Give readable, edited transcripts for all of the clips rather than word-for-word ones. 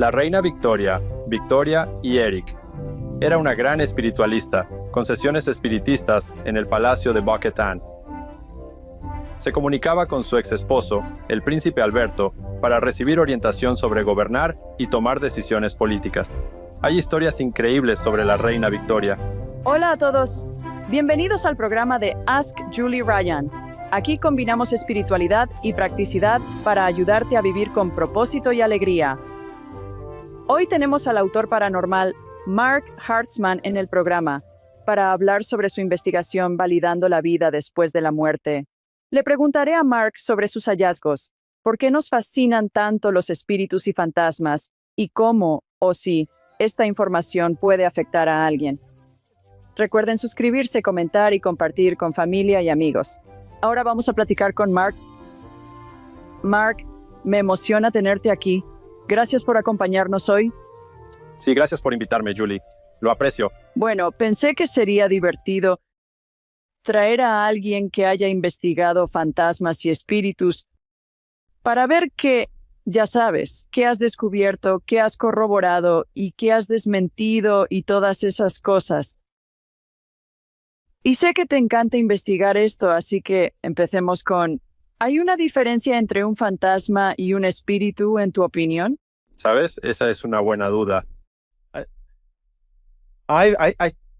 La reina Victoria, Victoria y Eric, era una gran espiritualista, con sesiones espiritistas en el palacio de Bo-Katan. Se comunicaba con su ex esposo, el príncipe Alberto, para recibir orientación sobre gobernar y tomar decisiones políticas. Hay historias increíbles sobre la reina Victoria. Hola a todos. Bienvenidos al programa de Ask Julie Ryan. Aquí combinamos espiritualidad y practicidad para ayudarte a vivir con propósito y alegría. Hoy tenemos al autor paranormal Mark Hartzman en el programa para hablar sobre su investigación validando la vida después de la muerte. Le preguntaré a Mark sobre sus hallazgos, por qué nos fascinan tanto los espíritus y fantasmas, y cómo, o si, esta información puede afectar a alguien. Recuerden suscribirse, comentar y compartir con familia y amigos. Ahora vamos a platicar con Mark. Mark, me emociona tenerte aquí. Gracias por acompañarnos hoy. Sí, gracias por invitarme, Julie. Lo aprecio. Bueno, pensé que sería divertido traer a alguien que haya investigado fantasmas y espíritus para ver qué, ya sabes, qué has descubierto, qué has corroborado y qué has desmentido y todas esas cosas. Y sé que te encanta investigar esto, así que empecemos con... ¿Hay una diferencia entre un fantasma y un espíritu, en tu opinión? ¿Sabes? Esa es una buena duda.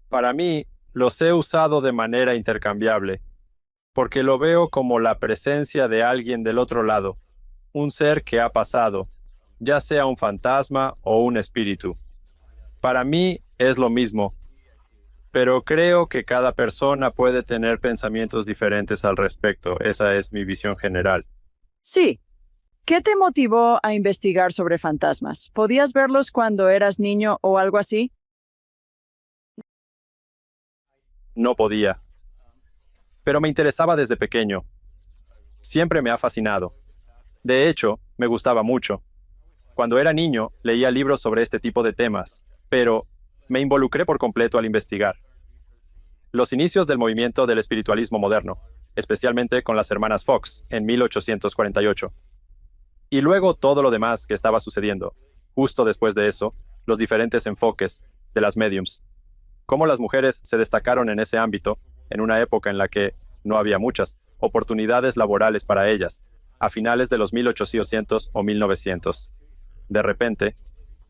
Para mí, los he usado de manera intercambiable, porque lo veo como la presencia de alguien del otro lado, un ser que ha pasado, ya sea un fantasma o un espíritu. Para mí es lo mismo, pero creo que cada persona puede tener pensamientos diferentes al respecto. Esa es mi visión general. Sí. ¿Qué te motivó a investigar sobre fantasmas? ¿Podías verlos cuando eras niño o algo así? No podía, pero me interesaba desde pequeño. Siempre me ha fascinado. De hecho, me gustaba mucho. Cuando era niño, leía libros sobre este tipo de temas, pero me involucré por completo al investigar. Los inicios del movimiento del espiritualismo moderno, especialmente con las hermanas Fox, en 1848. Y luego todo lo demás que estaba sucediendo. Justo después de eso, los diferentes enfoques de las mediums. Cómo las mujeres se destacaron en ese ámbito, en una época en la que no había muchas oportunidades laborales para ellas, a finales de los 1800 o 1900. De repente,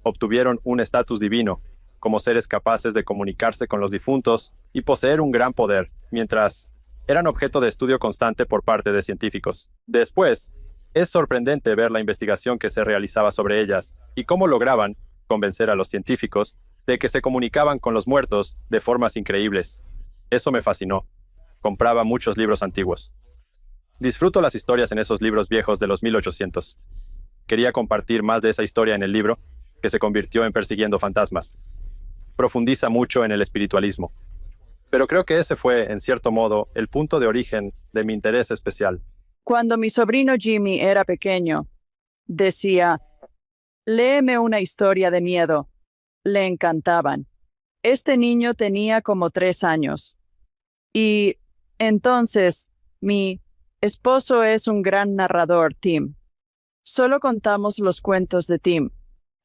obtuvieron un estatus divino, como seres capaces de comunicarse con los difuntos y poseer un gran poder, mientras eran objeto de estudio constante por parte de científicos. Después, es sorprendente ver la investigación que se realizaba sobre ellas y cómo lograban convencer a los científicos de que se comunicaban con los muertos de formas increíbles. Eso me fascinó. Compraba muchos libros antiguos. Disfruto las historias en esos libros viejos de los 1800. Quería compartir más de esa historia en el libro, que se convirtió en Persiguiendo Fantasmas. Profundiza mucho en el espiritualismo. Pero creo que ese fue, en cierto modo, el punto de origen de mi interés especial. Cuando mi sobrino Jimmy era pequeño, decía, léeme una historia de miedo. Le encantaban. Este niño tenía como 3 años. Y entonces, mi esposo es un gran narrador, Tim. Solo contamos los cuentos de Tim.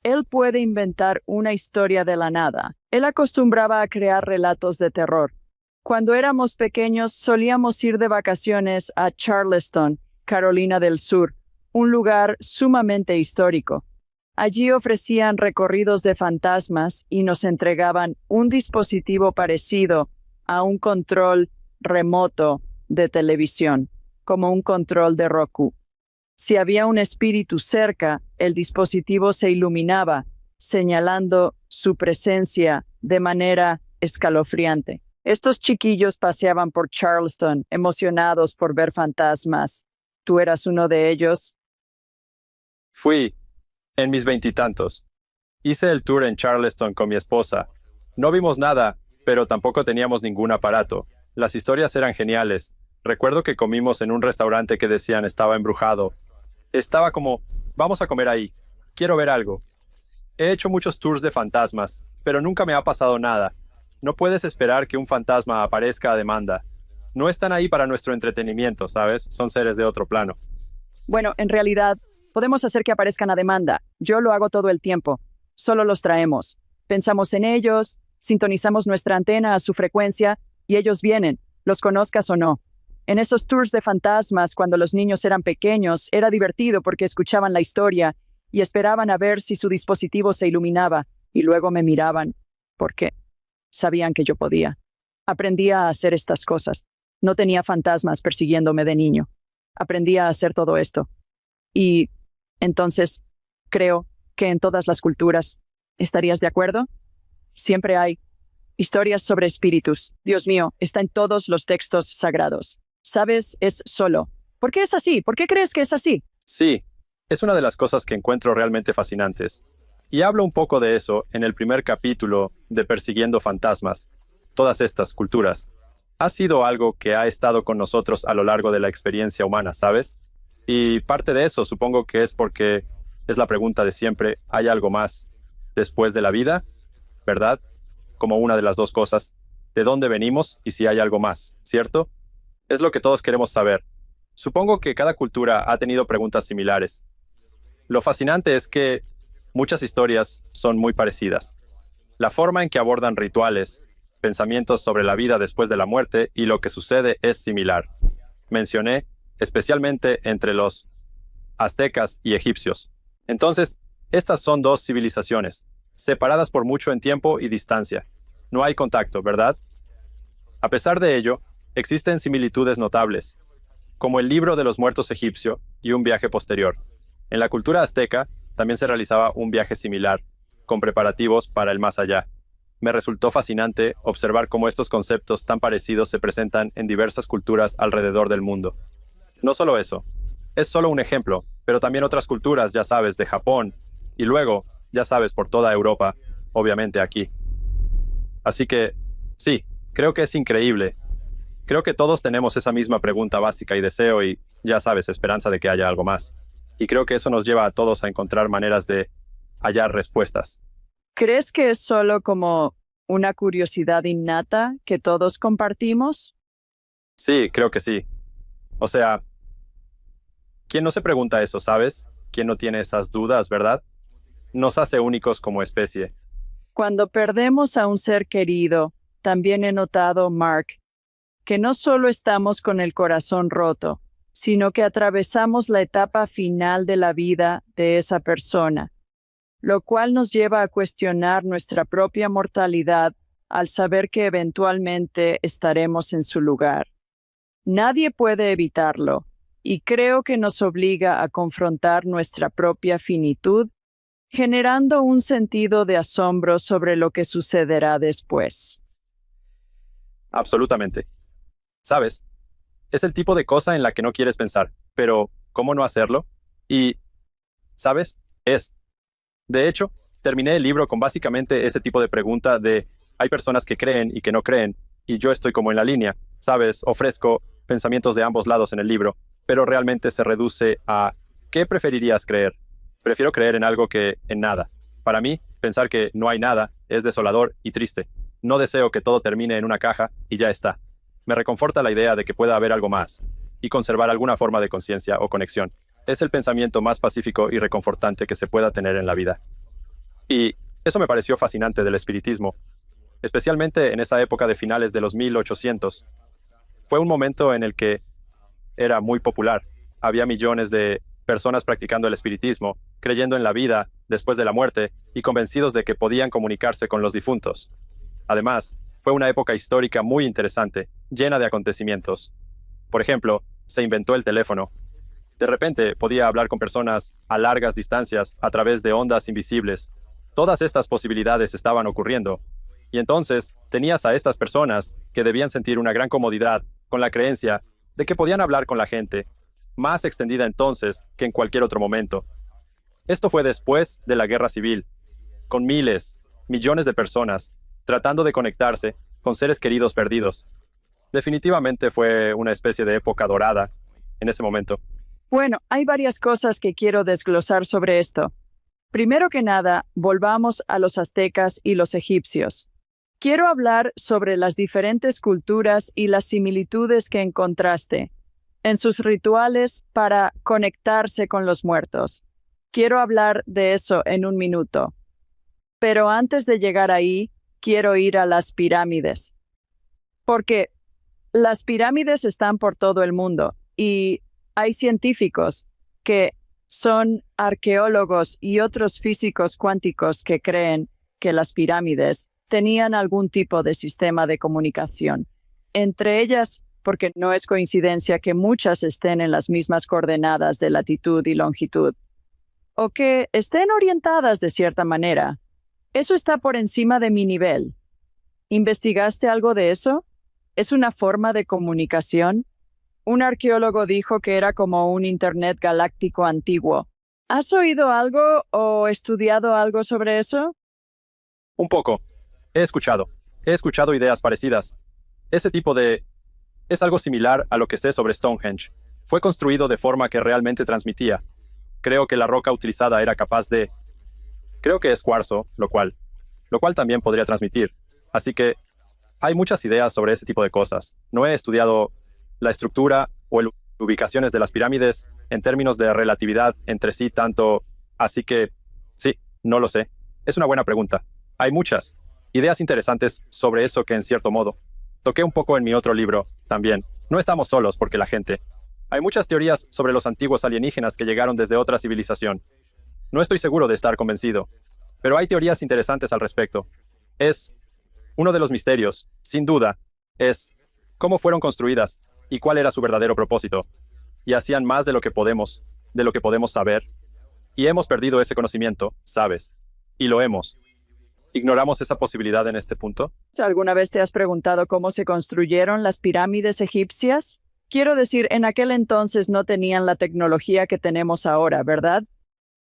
Él puede inventar una historia de la nada. Él acostumbraba a crear relatos de terror. Cuando éramos pequeños, solíamos ir de vacaciones a Charleston, Carolina del Sur, un lugar sumamente histórico. Allí ofrecían recorridos de fantasmas y nos entregaban un dispositivo parecido a un control remoto de televisión, como un control de Roku. Si había un espíritu cerca, el dispositivo se iluminaba, señalando su presencia de manera escalofriante. Estos chiquillos paseaban por Charleston, emocionados por ver fantasmas. ¿Tú eras uno de ellos? Fui, en mis 20 y tantos. Hice el tour en Charleston con mi esposa. No vimos nada, pero tampoco teníamos ningún aparato. Las historias eran geniales. Recuerdo que comimos en un restaurante que decían estaba embrujado. Estaba como, vamos a comer ahí. Quiero ver algo. He hecho muchos tours de fantasmas, pero nunca me ha pasado nada. No puedes esperar que un fantasma aparezca a demanda. No están ahí para nuestro entretenimiento, ¿sabes? Son seres de otro plano. Bueno, en realidad, Podemos hacer que aparezcan a demanda. Yo lo hago todo el tiempo. Solo los traemos. Pensamos en ellos, sintonizamos nuestra antena a su frecuencia y ellos vienen, los conozcas o no. En esos tours de fantasmas, cuando los niños eran pequeños, era divertido porque escuchaban la historia y esperaban a ver si su dispositivo se iluminaba y luego me miraban. ¿Por qué? Sabían que yo podía. Aprendí a hacer estas cosas. No tenía fantasmas persiguiéndome de niño. Aprendí a hacer todo esto. Y entonces, creo que en todas las culturas, ¿estarías de acuerdo? Siempre hay historias sobre espíritus. Dios mío, está en todos los textos sagrados. ¿Sabes? Es solo. ¿Por qué es así? ¿Por qué crees que es así? Sí, es una de las cosas que encuentro realmente fascinantes. Y hablo un poco de eso en el primer capítulo de Persiguiendo Fantasmas. Todas estas culturas. Ha sido algo que ha estado con nosotros a lo largo de la experiencia humana, ¿sabes? Y parte de eso supongo que es porque es la pregunta de siempre, ¿hay algo más después de la vida? ¿Verdad? Como una de las dos cosas. ¿De dónde venimos y si hay algo más? ¿Cierto? Es lo que todos queremos saber. Supongo que cada cultura ha tenido preguntas similares. Lo fascinante es que muchas historias son muy parecidas. La forma en que abordan rituales, pensamientos sobre la vida después de la muerte y lo que sucede es similar. Mencioné, especialmente entre los aztecas y egipcios. Entonces, estas son dos civilizaciones, separadas por mucho en tiempo y distancia. No hay contacto, ¿verdad? A pesar de ello, existen similitudes notables, como el libro de los muertos egipcio y un viaje posterior. En la cultura azteca también se realizaba un viaje similar, con preparativos para el más allá. Me resultó fascinante observar cómo estos conceptos tan parecidos se presentan en diversas culturas alrededor del mundo. No solo eso, es solo un ejemplo, pero también otras culturas, ya sabes, de Japón, y luego, ya sabes, por toda Europa, obviamente aquí. Así que, sí, creo que es increíble. Creo que todos tenemos esa misma pregunta básica y deseo y, ya sabes, esperanza de que haya algo más. Y creo que eso nos lleva a todos a encontrar maneras de hallar respuestas. ¿Crees que es solo como una curiosidad innata que todos compartimos? Sí, creo que sí. O sea, ¿quién no se pregunta eso, sabes? ¿Quién no tiene esas dudas, verdad? Nos hace únicos como especie. Cuando perdemos a un ser querido, también he notado, Mark, que no solo estamos con el corazón roto, sino que atravesamos la etapa final de la vida de esa persona, lo cual nos lleva a cuestionar nuestra propia mortalidad al saber que eventualmente estaremos en su lugar. Nadie puede evitarlo, y creo que nos obliga a confrontar nuestra propia finitud, generando un sentido de asombro sobre lo que sucederá después. Absolutamente. ¿Sabes? Es el tipo de cosa en la que no quieres pensar, pero ¿cómo no hacerlo? Y, ¿sabes? De hecho, terminé el libro con básicamente ese tipo de pregunta de hay personas que creen y que no creen, y yo estoy como en la línea, ¿sabes? Ofrezco pensamientos de ambos lados en el libro, pero realmente se reduce a ¿qué preferirías creer? Prefiero creer en algo que en nada. Para mí, pensar que no hay nada es desolador y triste. No deseo que todo termine en una caja y ya está. Me reconforta la idea de que pueda haber algo más y conservar alguna forma de conciencia o conexión. Es el pensamiento más pacífico y reconfortante que se pueda tener en la vida. Y eso me pareció fascinante del espiritismo, especialmente en esa época de finales de los 1800. Fue un momento en el que era muy popular. Había millones de personas practicando el espiritismo, creyendo en la vida después de la muerte y convencidos de que podían comunicarse con los difuntos. Además, fue una época histórica muy interesante, llena de acontecimientos. Por ejemplo, se inventó el teléfono. De repente podía hablar con personas a largas distancias a través de ondas invisibles. Todas estas posibilidades estaban ocurriendo. Y entonces tenías a estas personas que debían sentir una gran comodidad con la creencia de que podían hablar con la gente, más extendida entonces que en cualquier otro momento. Esto fue después de la Guerra Civil, con miles, millones de personas tratando de conectarse con seres queridos perdidos. Definitivamente fue una especie de época dorada en ese momento. Bueno, hay varias cosas que quiero desglosar sobre esto. Primero que nada, volvamos a los aztecas y los egipcios. Quiero hablar sobre las diferentes culturas y las similitudes que encontraste. en sus rituales para conectarse con los muertos. Quiero hablar de eso en un minuto. Pero antes de llegar ahí, quiero ir a las pirámides. Porque las pirámides están por todo el mundo y hay científicos que son arqueólogos y otros físicos cuánticos que creen que las pirámides tenían algún tipo de sistema de comunicación. Entre ellas, porque no es coincidencia que muchas estén en las mismas coordenadas de latitud y longitud, o que estén orientadas de cierta manera. Eso está por encima de mi nivel. ¿Investigaste algo de eso? ¿Es una forma de comunicación? Un arqueólogo dijo que era como un Internet galáctico antiguo. ¿Has oído algo o estudiado algo sobre eso? Un poco. He escuchado ideas parecidas. Ese tipo de... Es algo similar a lo que sé sobre Stonehenge. Fue construido de forma que realmente transmitía. Creo que la roca utilizada era capaz de... Creo que es cuarzo, lo cual también podría transmitir. Así que hay muchas ideas sobre ese tipo de cosas. No he estudiado la estructura o las ubicaciones de las pirámides en términos de relatividad entre sí tanto. Así que, sí, no lo sé. Es una buena pregunta. Hay muchas ideas interesantes sobre eso que en cierto modo toqué un poco en mi otro libro también. No estamos solos porque la gente... Hay muchas teorías sobre los antiguos alienígenas que llegaron desde otra civilización. No estoy seguro de estar convencido, pero hay teorías interesantes al respecto. Es uno de los misterios, sin duda, es cómo fueron construidas y cuál era su verdadero propósito. Y hacían más de lo que podemos saber. Y hemos perdido ese conocimiento, ¿sabes? Y lo hemos. ¿Ignoramos esa posibilidad en este punto? ¿Alguna vez te has preguntado cómo se construyeron las pirámides egipcias? Quiero decir, en aquel entonces no tenían la tecnología que tenemos ahora, ¿verdad?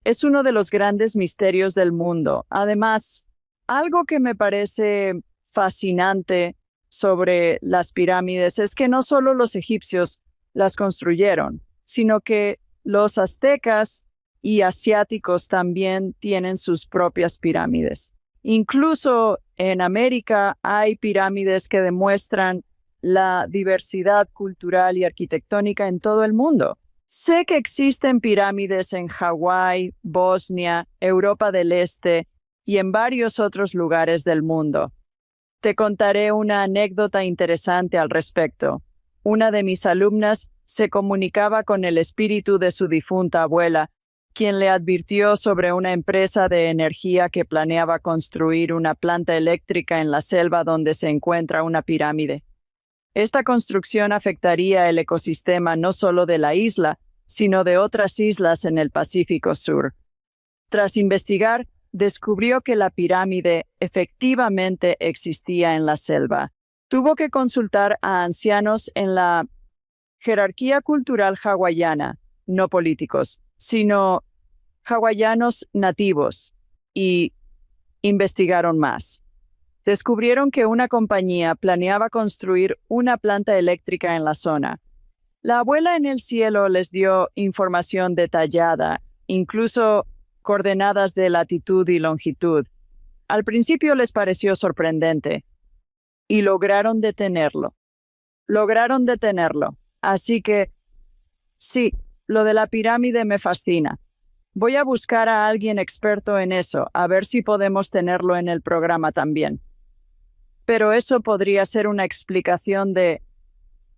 Es uno de los grandes misterios del mundo. Además, algo que me parece fascinante sobre las pirámides es que no solo los egipcios las construyeron, sino que los aztecas y asiáticos también tienen sus propias pirámides. Incluso en América hay pirámides que demuestran la diversidad cultural y arquitectónica en todo el mundo. Sé que existen pirámides en Hawái, Bosnia, Europa del Este y en varios otros lugares del mundo. Te contaré una anécdota interesante al respecto. Una de mis alumnas se comunicaba con el espíritu de su difunta abuela, quien le advirtió sobre una empresa de energía que planeaba construir una planta eléctrica en la selva donde se encuentra una pirámide. Esta construcción afectaría el ecosistema no solo de la isla, sino de otras islas en el Pacífico Sur. Tras investigar, descubrió que la pirámide efectivamente existía en la selva. Tuvo que consultar a ancianos en la jerarquía cultural hawaiana, no políticos, sino hawaianos nativos, y investigaron más. Descubrieron que una compañía planeaba construir una planta eléctrica en la zona. La abuela en el cielo les dio información detallada, incluso coordenadas de latitud y longitud. Al principio les pareció sorprendente, y lograron detenerlo. Así que, sí, lo de la pirámide me fascina. Voy a buscar a alguien experto en eso, a ver si podemos tenerlo en el programa también. Pero eso podría ser una explicación de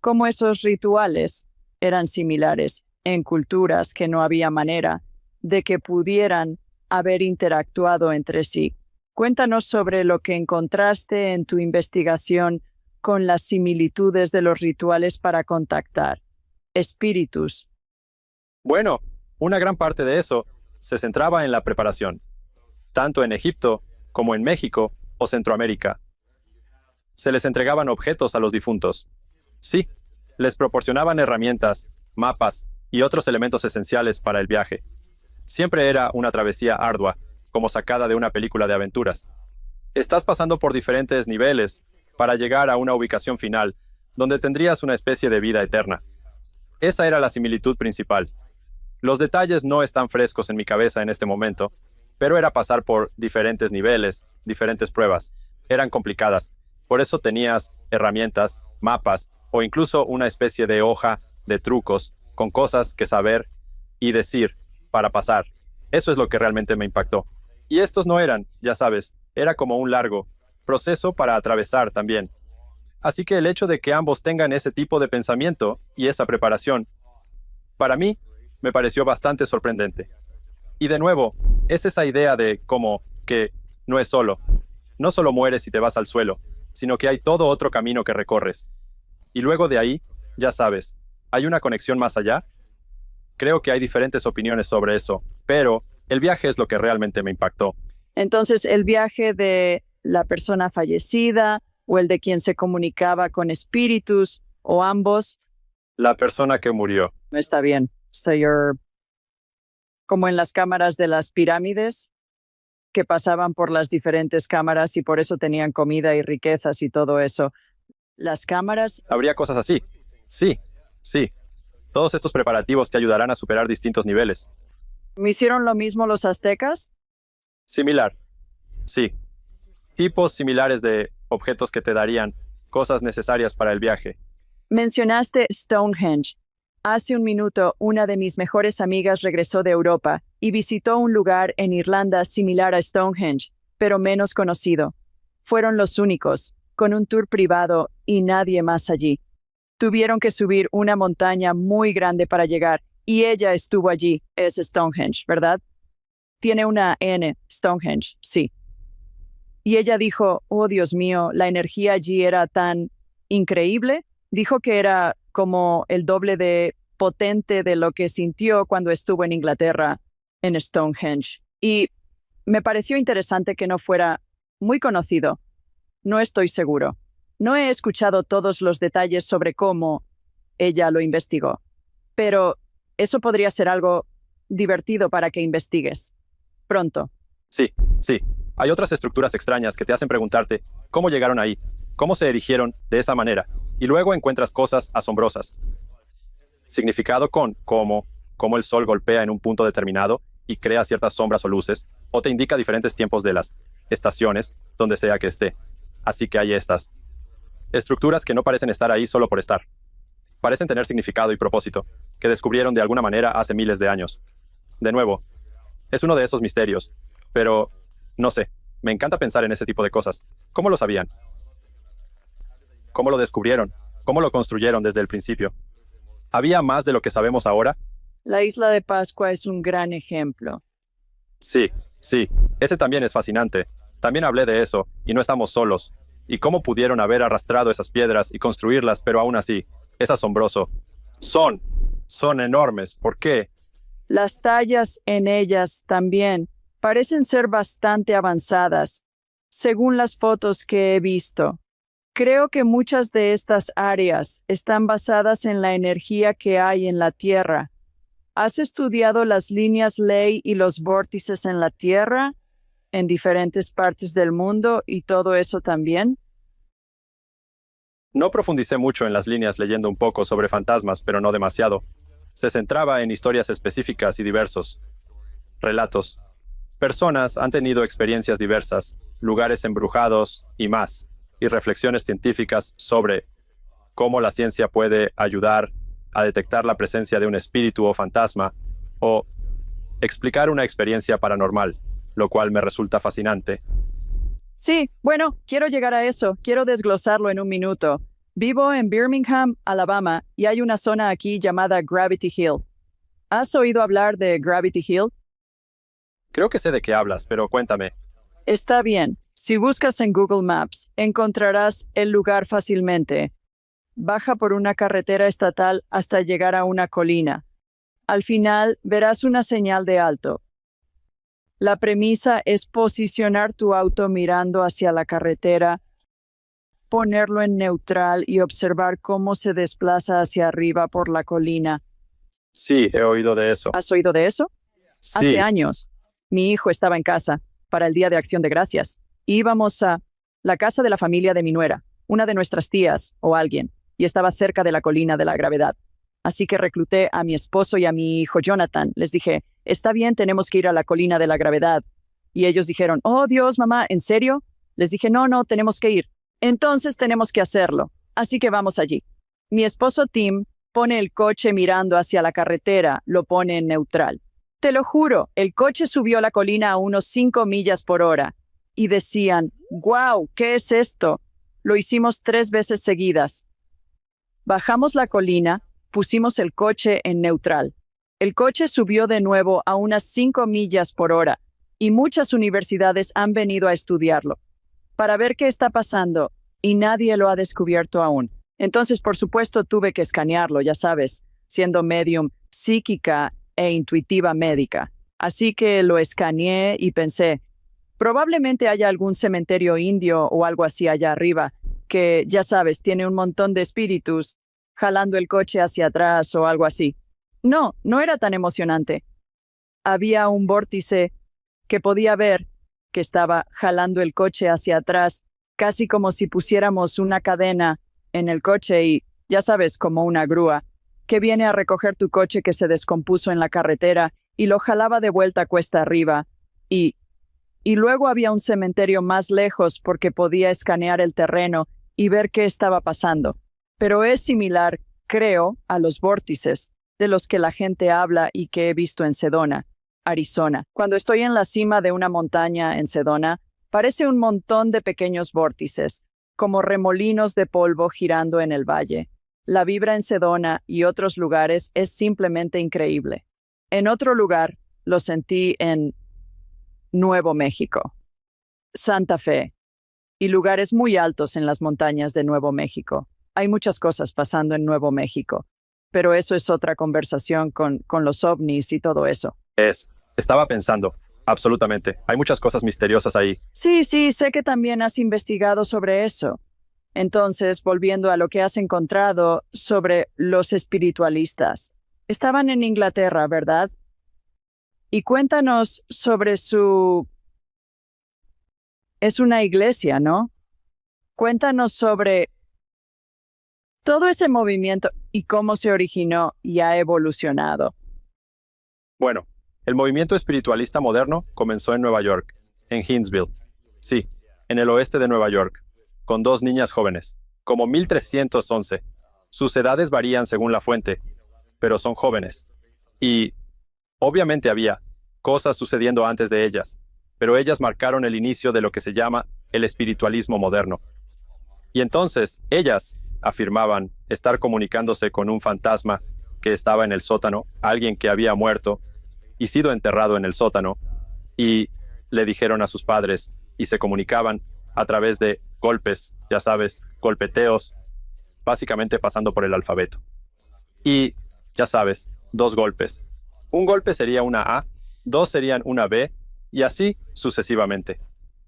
cómo esos rituales eran similares en culturas que no había manera de que pudieran haber interactuado entre sí. Cuéntanos sobre lo que encontraste en tu investigación con las similitudes de los rituales para contactar espíritus. Bueno, una gran parte de eso se centraba en la preparación, tanto en Egipto como en México o Centroamérica. Se les entregaban objetos a los difuntos. Sí, les proporcionaban herramientas, mapas y otros elementos esenciales para el viaje. Siempre era una travesía ardua, como sacada de una película de aventuras. Estás pasando por diferentes niveles para llegar a una ubicación final, donde tendrías una especie de vida eterna. Esa era la similitud principal. Los detalles no están frescos en mi cabeza en este momento, pero era pasar por diferentes niveles, diferentes pruebas. Eran complicadas. Por eso tenías herramientas, mapas o incluso una especie de hoja de trucos, con cosas que saber y decir para pasar. Eso es lo que realmente me impactó. Y estos no eran, ya sabes, era como un largo proceso para atravesar también. Así que el hecho de que ambos tengan ese tipo de pensamiento y esa preparación, para mí, me pareció bastante sorprendente. Y de nuevo, es esa idea de como que no es solo. No solo mueres y te vas al suelo, sino que hay todo otro camino que recorres. Y luego de ahí, ya sabes, ¿hay una conexión más allá? Creo que hay diferentes opiniones sobre eso, pero el viaje es lo que realmente me impactó. Entonces, el viaje de la persona fallecida o el de quien se comunicaba con espíritus o ambos, La persona que murió. no está bien. Como en las cámaras de las pirámides, que pasaban por las diferentes cámaras y por eso tenían comida y riquezas y todo eso. Las cámaras, ¿Habría cosas así? Sí, sí. Todos estos preparativos te ayudarán a superar distintos niveles. ¿me hicieron lo mismo los aztecas? Similar. Sí. Tipos similares de objetos que te darían cosas necesarias para el viaje. Mencionaste Stonehenge. Hace un minuto, una de mis mejores amigas regresó de Europa y visitó un lugar en Irlanda similar a Stonehenge, pero menos conocido. Fueron los únicos, con un tour privado y nadie más allí. Tuvieron que subir una montaña muy grande para llegar y ella estuvo allí. Es Stonehenge, ¿verdad? Tiene una N, Stonehenge, sí. Y ella dijo, oh Dios mío, la energía allí era tan increíble. Dijo que era como el doble de potente de lo que sintió cuando estuvo en Inglaterra, en Stonehenge. Y me pareció interesante que no fuera muy conocido. No estoy seguro. No he escuchado todos los detalles sobre cómo ella lo investigó. Pero eso podría ser algo divertido para que investigues. Pronto. Sí, sí. Hay otras estructuras extrañas que te hacen preguntarte cómo llegaron ahí, cómo se erigieron de esa manera, y luego encuentras cosas asombrosas. Significado con cómo el sol golpea en un punto determinado y crea ciertas sombras o luces, o te indica diferentes tiempos de las estaciones, donde sea que esté. Así que hay estas estructuras que no parecen estar ahí solo por estar. Parecen tener significado y propósito, que descubrieron de alguna manera hace miles de años. De nuevo, es uno de esos misterios, pero no sé, me encanta pensar en ese tipo de cosas. ¿Cómo lo sabían? ¿Cómo lo descubrieron? ¿Cómo lo construyeron desde el principio? ¿Había más de lo que sabemos ahora? La isla de Pascua es un gran ejemplo. Sí, sí, ese también es fascinante. También hablé de eso, y no estamos solos. Y cómo pudieron haber arrastrado esas piedras y construirlas, pero aún así, es asombroso. Son enormes. ¿Por qué? Las tallas en ellas también parecen ser bastante avanzadas, según las fotos que he visto. Creo que muchas de estas áreas están basadas en la energía que hay en la Tierra. ¿Has estudiado las líneas ley y los vórtices en la Tierra, en diferentes partes del mundo y todo eso también? No profundicé mucho en las líneas leyendo un poco sobre fantasmas, pero no demasiado. Se centraba en historias específicas y diversos relatos. Personas han tenido experiencias diversas, lugares embrujados y más, y reflexiones científicas sobre cómo la ciencia puede ayudar a detectar la presencia de un espíritu o fantasma, o explicar una experiencia paranormal, lo cual me resulta fascinante. Sí, bueno, quiero llegar a eso. Quiero desglosarlo en un minuto. Vivo en Birmingham, Alabama, y hay una zona aquí llamada Gravity Hill. ¿Has oído hablar de Gravity Hill? Creo que sé de qué hablas, pero cuéntame. Está bien. Si buscas en Google Maps, encontrarás el lugar fácilmente. Baja por una carretera estatal hasta llegar a una colina. Al final verás una señal de alto. La premisa es posicionar tu auto mirando hacia la carretera, ponerlo en neutral y observar cómo se desplaza hacia arriba por la colina. Sí, he oído de eso. ¿Has oído de eso? Sí, Hace años, mi hijo estaba en casa para el Día de Acción de Gracias. Íbamos a la casa de la familia de mi nuera, una de nuestras tías o alguien, y estaba cerca de la colina de la gravedad. Así que recluté a mi esposo y a mi hijo Jonathan. Les dije, está bien, tenemos que ir a la colina de la gravedad. Y ellos dijeron, oh Dios, mamá, ¿en serio? Les dije, no, tenemos que ir. Entonces tenemos que hacerlo. Así que vamos allí. Mi esposo Tim pone el coche mirando hacia la carretera, lo pone en neutral. Te lo juro, el coche subió la colina a unos 5 millas por hora. Y decían, ¡guau! ¿Qué es esto? Lo hicimos 3 veces seguidas. Bajamos la colina, pusimos el coche en neutral. El coche subió de nuevo a unas 5 millas por hora, y muchas universidades han venido a estudiarlo, para ver qué está pasando, y nadie lo ha descubierto aún. Entonces, por supuesto, tuve que escanearlo, ya sabes, siendo medium psíquica e intuitiva médica. Así que lo escaneé y pensé, probablemente haya algún cementerio indio o algo así allá arriba, que, ya sabes, tiene un montón de espíritus jalando el coche hacia atrás o algo así. No, no era tan emocionante. Había un vórtice que podía ver que estaba jalando el coche hacia atrás, casi como si pusiéramos una cadena en el coche y, ya sabes, como una grúa, que viene a recoger tu coche que se descompuso en la carretera y lo jalaba de vuelta cuesta arriba. Y luego había un cementerio más lejos porque podía escanear el terreno y ver qué estaba pasando. Pero es similar, creo, a los vórtices de los que la gente habla y que he visto en Sedona, Arizona. Cuando estoy en la cima de una montaña en Sedona, parece un montón de pequeños vórtices, como remolinos de polvo girando en el valle. La vibra en Sedona y otros lugares es simplemente increíble. En otro lugar, lo sentí en Nuevo México, Santa Fe y lugares muy altos en las montañas de Nuevo México. Hay muchas cosas pasando en Nuevo México, pero eso es otra conversación con los ovnis y todo eso. Estaba pensando, absolutamente, hay muchas cosas misteriosas ahí. Sí, sé que también has investigado sobre eso. Entonces, volviendo a lo que has encontrado sobre los espiritualistas. Estaban en Inglaterra, ¿verdad? Y cuéntanos sobre su... Es una iglesia, ¿no? Cuéntanos sobre todo ese movimiento y cómo se originó y ha evolucionado. Bueno, el movimiento espiritualista moderno comenzó en Nueva York, en Hinesville. Sí, en el oeste de Nueva York, con 2 niñas jóvenes, como 1311. Sus edades varían según la fuente, pero son jóvenes. Y, obviamente había cosas sucediendo antes de ellas, pero ellas marcaron el inicio de lo que se llama el espiritualismo moderno. Y entonces, ellas afirmaban estar comunicándose con un fantasma que estaba en el sótano, alguien que había muerto y sido enterrado en el sótano, y le dijeron a sus padres, y se comunicaban a través de golpes, ya sabes, golpeteos, básicamente pasando por el alfabeto. Y, ya sabes, 2 golpes. Un golpe sería una A, 2 serían una B, y así sucesivamente.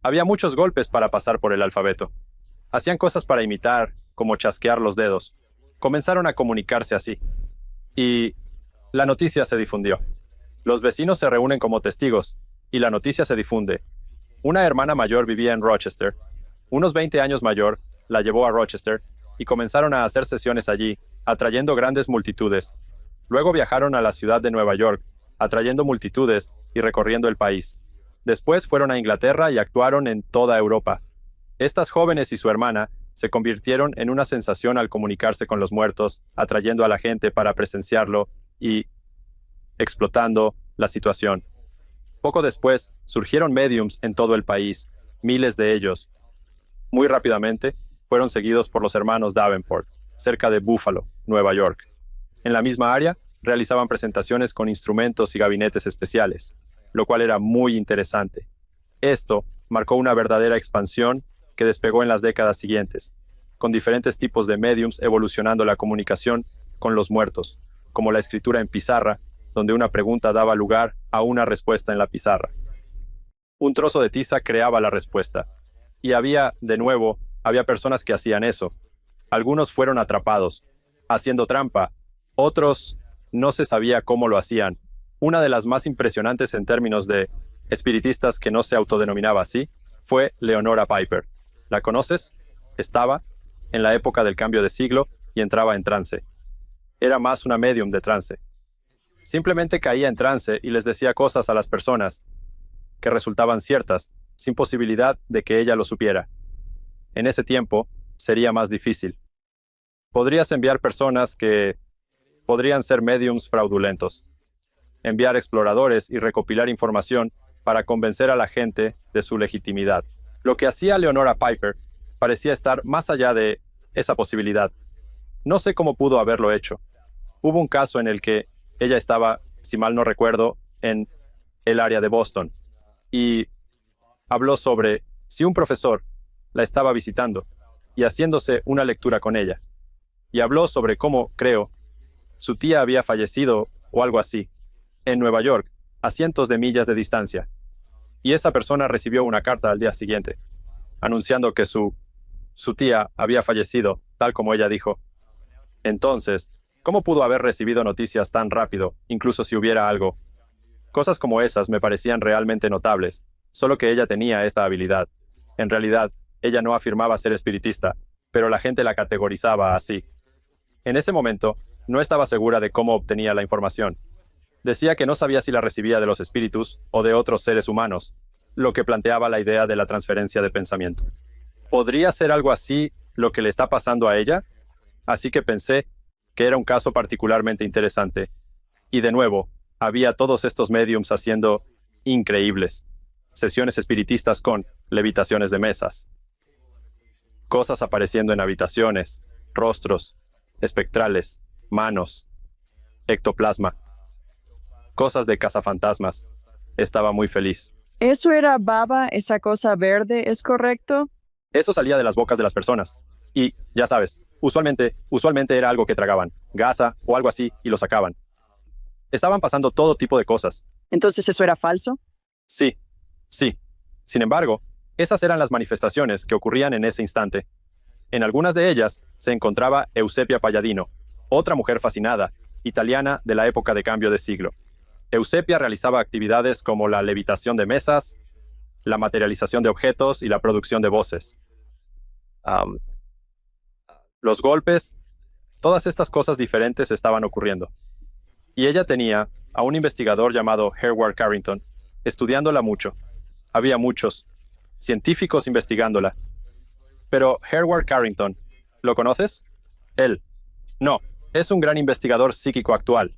Había muchos golpes para pasar por el alfabeto. Hacían cosas para imitar, como chasquear los dedos. Comenzaron a comunicarse así. Y la noticia se difundió. Los vecinos se reúnen como testigos, y la noticia se difunde. Una hermana mayor vivía en Rochester. Unos 20 años mayor, la llevó a Rochester, y comenzaron a hacer sesiones allí, atrayendo grandes multitudes. Luego viajaron a la ciudad de Nueva York, atrayendo multitudes y recorriendo el país. Después fueron a Inglaterra y actuaron en toda Europa. Estas jóvenes y su hermana se convirtieron en una sensación al comunicarse con los muertos, atrayendo a la gente para presenciarlo y explotando la situación. Poco después, surgieron mediums en todo el país, miles de ellos. Muy rápidamente, fueron seguidos por los hermanos Davenport, cerca de Buffalo, Nueva York. En la misma área, realizaban presentaciones con instrumentos y gabinetes especiales, lo cual era muy interesante. Esto marcó una verdadera expansión que despegó en las décadas siguientes, con diferentes tipos de mediums evolucionando la comunicación con los muertos, como la escritura en pizarra, donde una pregunta daba lugar a una respuesta en la pizarra. Un trozo de tiza creaba la respuesta. Y había personas que hacían eso. Algunos fueron atrapados, haciendo trampa. Otros no se sabía cómo lo hacían. Una de las más impresionantes en términos de espiritistas que no se autodenominaba así, fue Leonora Piper. ¿La conoces? Estaba en la época del cambio de siglo y entraba en trance. Era más una medium de trance. Simplemente caía en trance y les decía cosas a las personas que resultaban ciertas, sin posibilidad de que ella lo supiera. En ese tiempo, sería más difícil. Podrías enviar personas que podrían ser mediums fraudulentos. Enviar exploradores y recopilar información para convencer a la gente de su legitimidad. Lo que hacía Leonora Piper parecía estar más allá de esa posibilidad. No sé cómo pudo haberlo hecho. Hubo un caso en el que ella estaba, si mal no recuerdo, en el área de Boston, y habló sobre si un profesor la estaba visitando y haciéndose una lectura con ella. Y habló sobre cómo, creo, su tía había fallecido o algo así, en Nueva York, a cientos de millas de distancia. Y esa persona recibió una carta al día siguiente, anunciando que su tía había fallecido, tal como ella dijo. Entonces, ¿cómo pudo haber recibido noticias tan rápido, incluso si hubiera algo? Cosas como esas me parecían realmente notables, solo que ella tenía esta habilidad. En realidad, ella no afirmaba ser espiritista, pero la gente la categorizaba así. En ese momento, no estaba segura de cómo obtenía la información. Decía que no sabía si la recibía de los espíritus o de otros seres humanos, lo que planteaba la idea de la transferencia de pensamiento. ¿Podría ser algo así lo que le está pasando a ella? Así que pensé que era un caso particularmente interesante. Y de nuevo, había todos estos mediums haciendo increíbles sesiones espiritistas con levitaciones de mesas, cosas apareciendo en habitaciones, rostros, espectrales, manos, ectoplasma, cosas de cazafantasmas. Estaba muy feliz. ¿Eso era baba, esa cosa verde, es correcto? Eso salía de las bocas de las personas. Y, ya sabes, usualmente era algo que tragaban, gasa o algo así, y lo sacaban. Estaban pasando todo tipo de cosas. ¿Entonces eso era falso? Sí, sí. Sin embargo, esas eran las manifestaciones que ocurrían en ese instante. En algunas de ellas se encontraba Eusebia Palladino, otra mujer fascinada, italiana de la época de cambio de siglo. Eusebia realizaba actividades como la levitación de mesas, la materialización de objetos y la producción de voces. Los golpes, todas estas cosas diferentes estaban ocurriendo. Y ella tenía a un investigador llamado Hereward Carrington, estudiándola mucho. Había muchos científicos investigándola. Pero Hereward Carrington, ¿lo conoces? Él. No, es un gran investigador psíquico actual.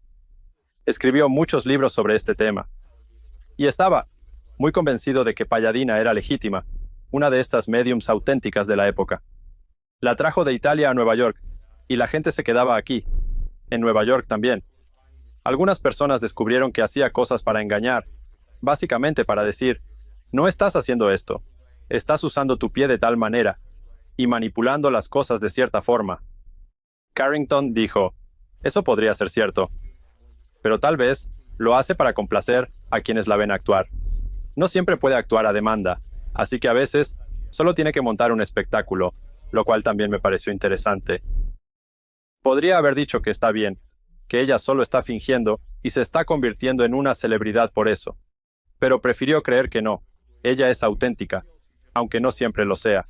Escribió muchos libros sobre este tema. Y estaba muy convencido de que Palladina era legítima, una de estas mediums auténticas de la época. La trajo de Italia a Nueva York, y la gente se quedaba aquí, en Nueva York también. Algunas personas descubrieron que hacía cosas para engañar, básicamente para decir, no estás haciendo esto, estás usando tu pie de tal manera, y manipulando las cosas de cierta forma. Carrington dijo, eso podría ser cierto, pero tal vez lo hace para complacer a quienes la ven actuar. No siempre puede actuar a demanda, así que a veces solo tiene que montar un espectáculo, lo cual también me pareció interesante. Podría haber dicho que está bien, que ella solo está fingiendo y se está convirtiendo en una celebridad por eso, pero prefirió creer que no, ella es auténtica, aunque no siempre lo sea.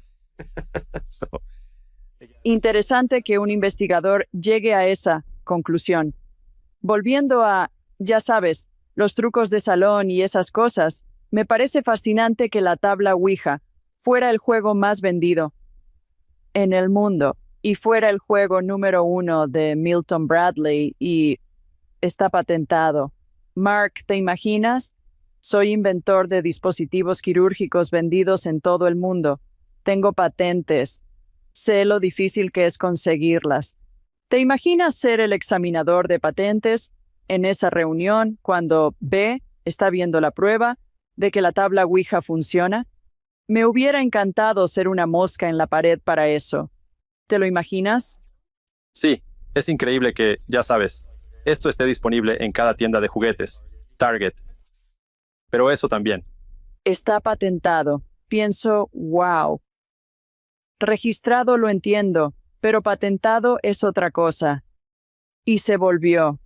Interesante que un investigador llegue a esa conclusión. Volviendo a, ya sabes, los trucos de salón y esas cosas, me parece fascinante que la tabla Ouija fuera el juego más vendido en el mundo y fuera el juego número 1 de Milton Bradley y está patentado. Mark, ¿te imaginas? Soy inventor de dispositivos quirúrgicos vendidos en todo el mundo. Tengo patentes. Sé lo difícil que es conseguirlas. ¿Te imaginas ser el examinador de patentes en esa reunión cuando B está viendo la prueba de que la tabla Ouija funciona? Me hubiera encantado ser una mosca en la pared para eso. ¿Te lo imaginas? Sí, es increíble que, ya sabes, esto esté disponible en cada tienda de juguetes, Target. Pero eso también. Está patentado. Pienso, wow. Registrado lo entiendo, pero patentado es otra cosa. Y se volvió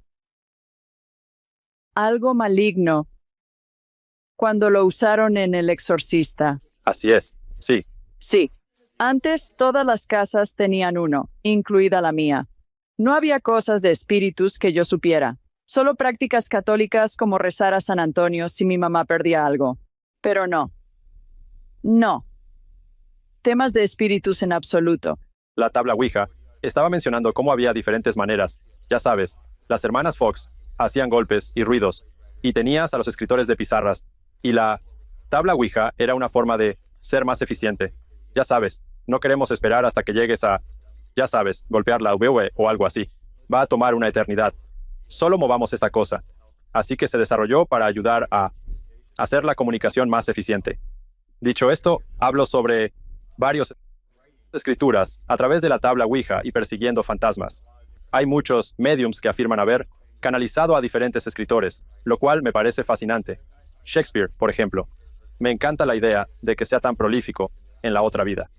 algo maligno cuando lo usaron en El Exorcista. Así es, sí. Sí. Antes todas las casas tenían uno, incluida la mía. No había cosas de espíritus que yo supiera, solo prácticas católicas como rezar a San Antonio si mi mamá perdía algo. Pero no. No. Temas de espíritus en absoluto. La tabla Ouija estaba mencionando cómo había diferentes maneras, ya sabes, Las hermanas Fox hacían golpes y ruidos, y tenías a los escritores de pizarras, y la tabla Ouija era una forma de ser más eficiente. Ya sabes, no queremos esperar hasta que llegues a, ya sabes, golpear la V o algo así. Va a tomar una eternidad. Solo movamos esta cosa. Así que se desarrolló para ayudar a hacer la comunicación más eficiente. Dicho esto, hablo sobre varias escrituras a través de la tabla Ouija y persiguiendo fantasmas. Hay muchos mediums que afirman haber canalizado a diferentes escritores, lo cual me parece fascinante. Shakespeare, por ejemplo. Me encanta la idea de que sea tan prolífico en la otra vida.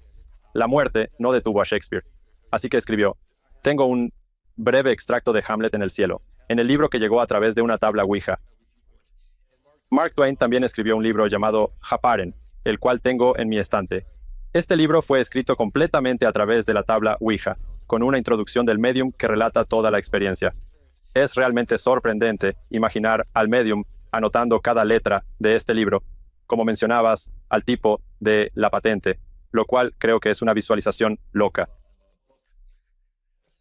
La muerte no detuvo a Shakespeare, así que escribió: tengo un breve extracto de Hamlet en el cielo, en el libro que llegó a través de una tabla Ouija. Mark Twain también escribió un libro llamado Japaren, el cual tengo en mi estante. Este libro fue escrito completamente a través de la tabla Ouija, con una introducción del medium que relata toda la experiencia. Es realmente sorprendente imaginar al medium anotando cada letra de este libro, como mencionabas, al tipo de la patente, lo cual creo que es una visualización loca.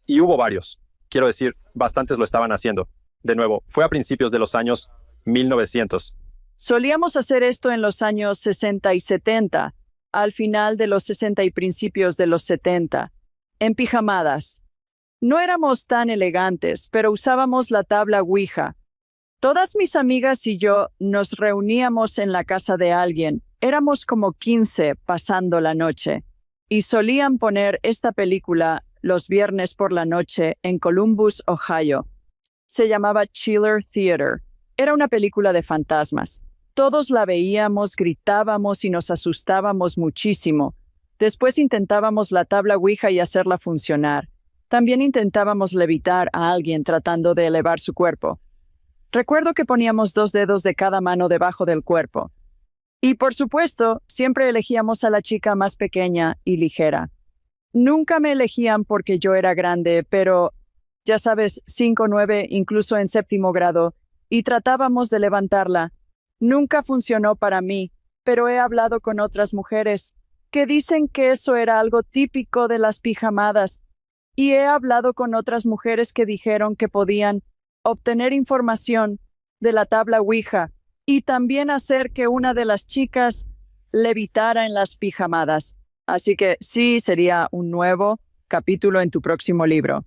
Y hubo varios. Quiero decir, bastantes lo estaban haciendo. De nuevo, fue a principios de los años 1900. Solíamos hacer esto en los años 60 y 70, al final de los 60 y principios de los 70, en pijamadas. No éramos tan elegantes, pero usábamos la tabla Ouija. Todas mis amigas y yo nos reuníamos en la casa de alguien. Éramos como 15 pasando la noche. Y solían poner esta película los viernes por la noche en Columbus, Ohio. Se llamaba Chiller Theater. Era una película de fantasmas. Todos la veíamos, gritábamos y nos asustábamos muchísimo. Después intentábamos la tabla Ouija y hacerla funcionar. También intentábamos levitar a alguien tratando de elevar su cuerpo. Recuerdo que poníamos 2 dedos de cada mano debajo del cuerpo. Y por supuesto, siempre elegíamos a la chica más pequeña y ligera. Nunca me elegían porque yo era grande, pero, ya sabes, 5, 9, incluso en 7º grado, y tratábamos de levantarla. Nunca funcionó para mí, pero he hablado con otras mujeres que dicen que eso era algo típico de las pijamadas, y he hablado con otras mujeres que dijeron que podían obtener información de la tabla Ouija y también hacer que una de las chicas levitara en las pijamadas. Así que sí, sería un nuevo capítulo en tu próximo libro.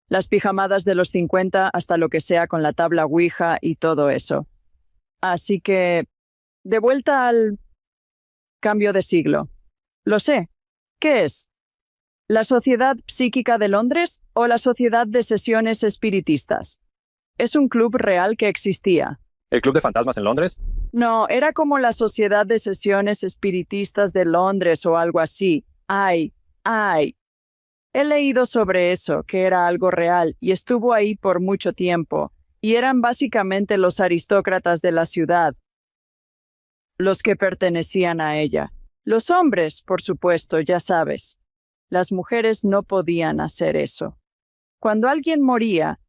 Las pijamadas de los 50 hasta lo que sea con la tabla Ouija y todo eso. Así que, de vuelta al cambio de siglo. Lo sé. ¿Qué es? ¿La Sociedad Psíquica de Londres o la Sociedad de Sesiones Espiritistas? Es un club real que existía. ¿El Club de Fantasmas en Londres? No, era como la Sociedad de Sesiones Espiritistas de Londres o algo así. Ay. He leído sobre eso, que era algo real, y estuvo ahí por mucho tiempo, y eran básicamente los aristócratas de la ciudad, los que pertenecían a ella. Los hombres, por supuesto, ya sabes. Las mujeres no podían hacer eso. Cuando alguien moría,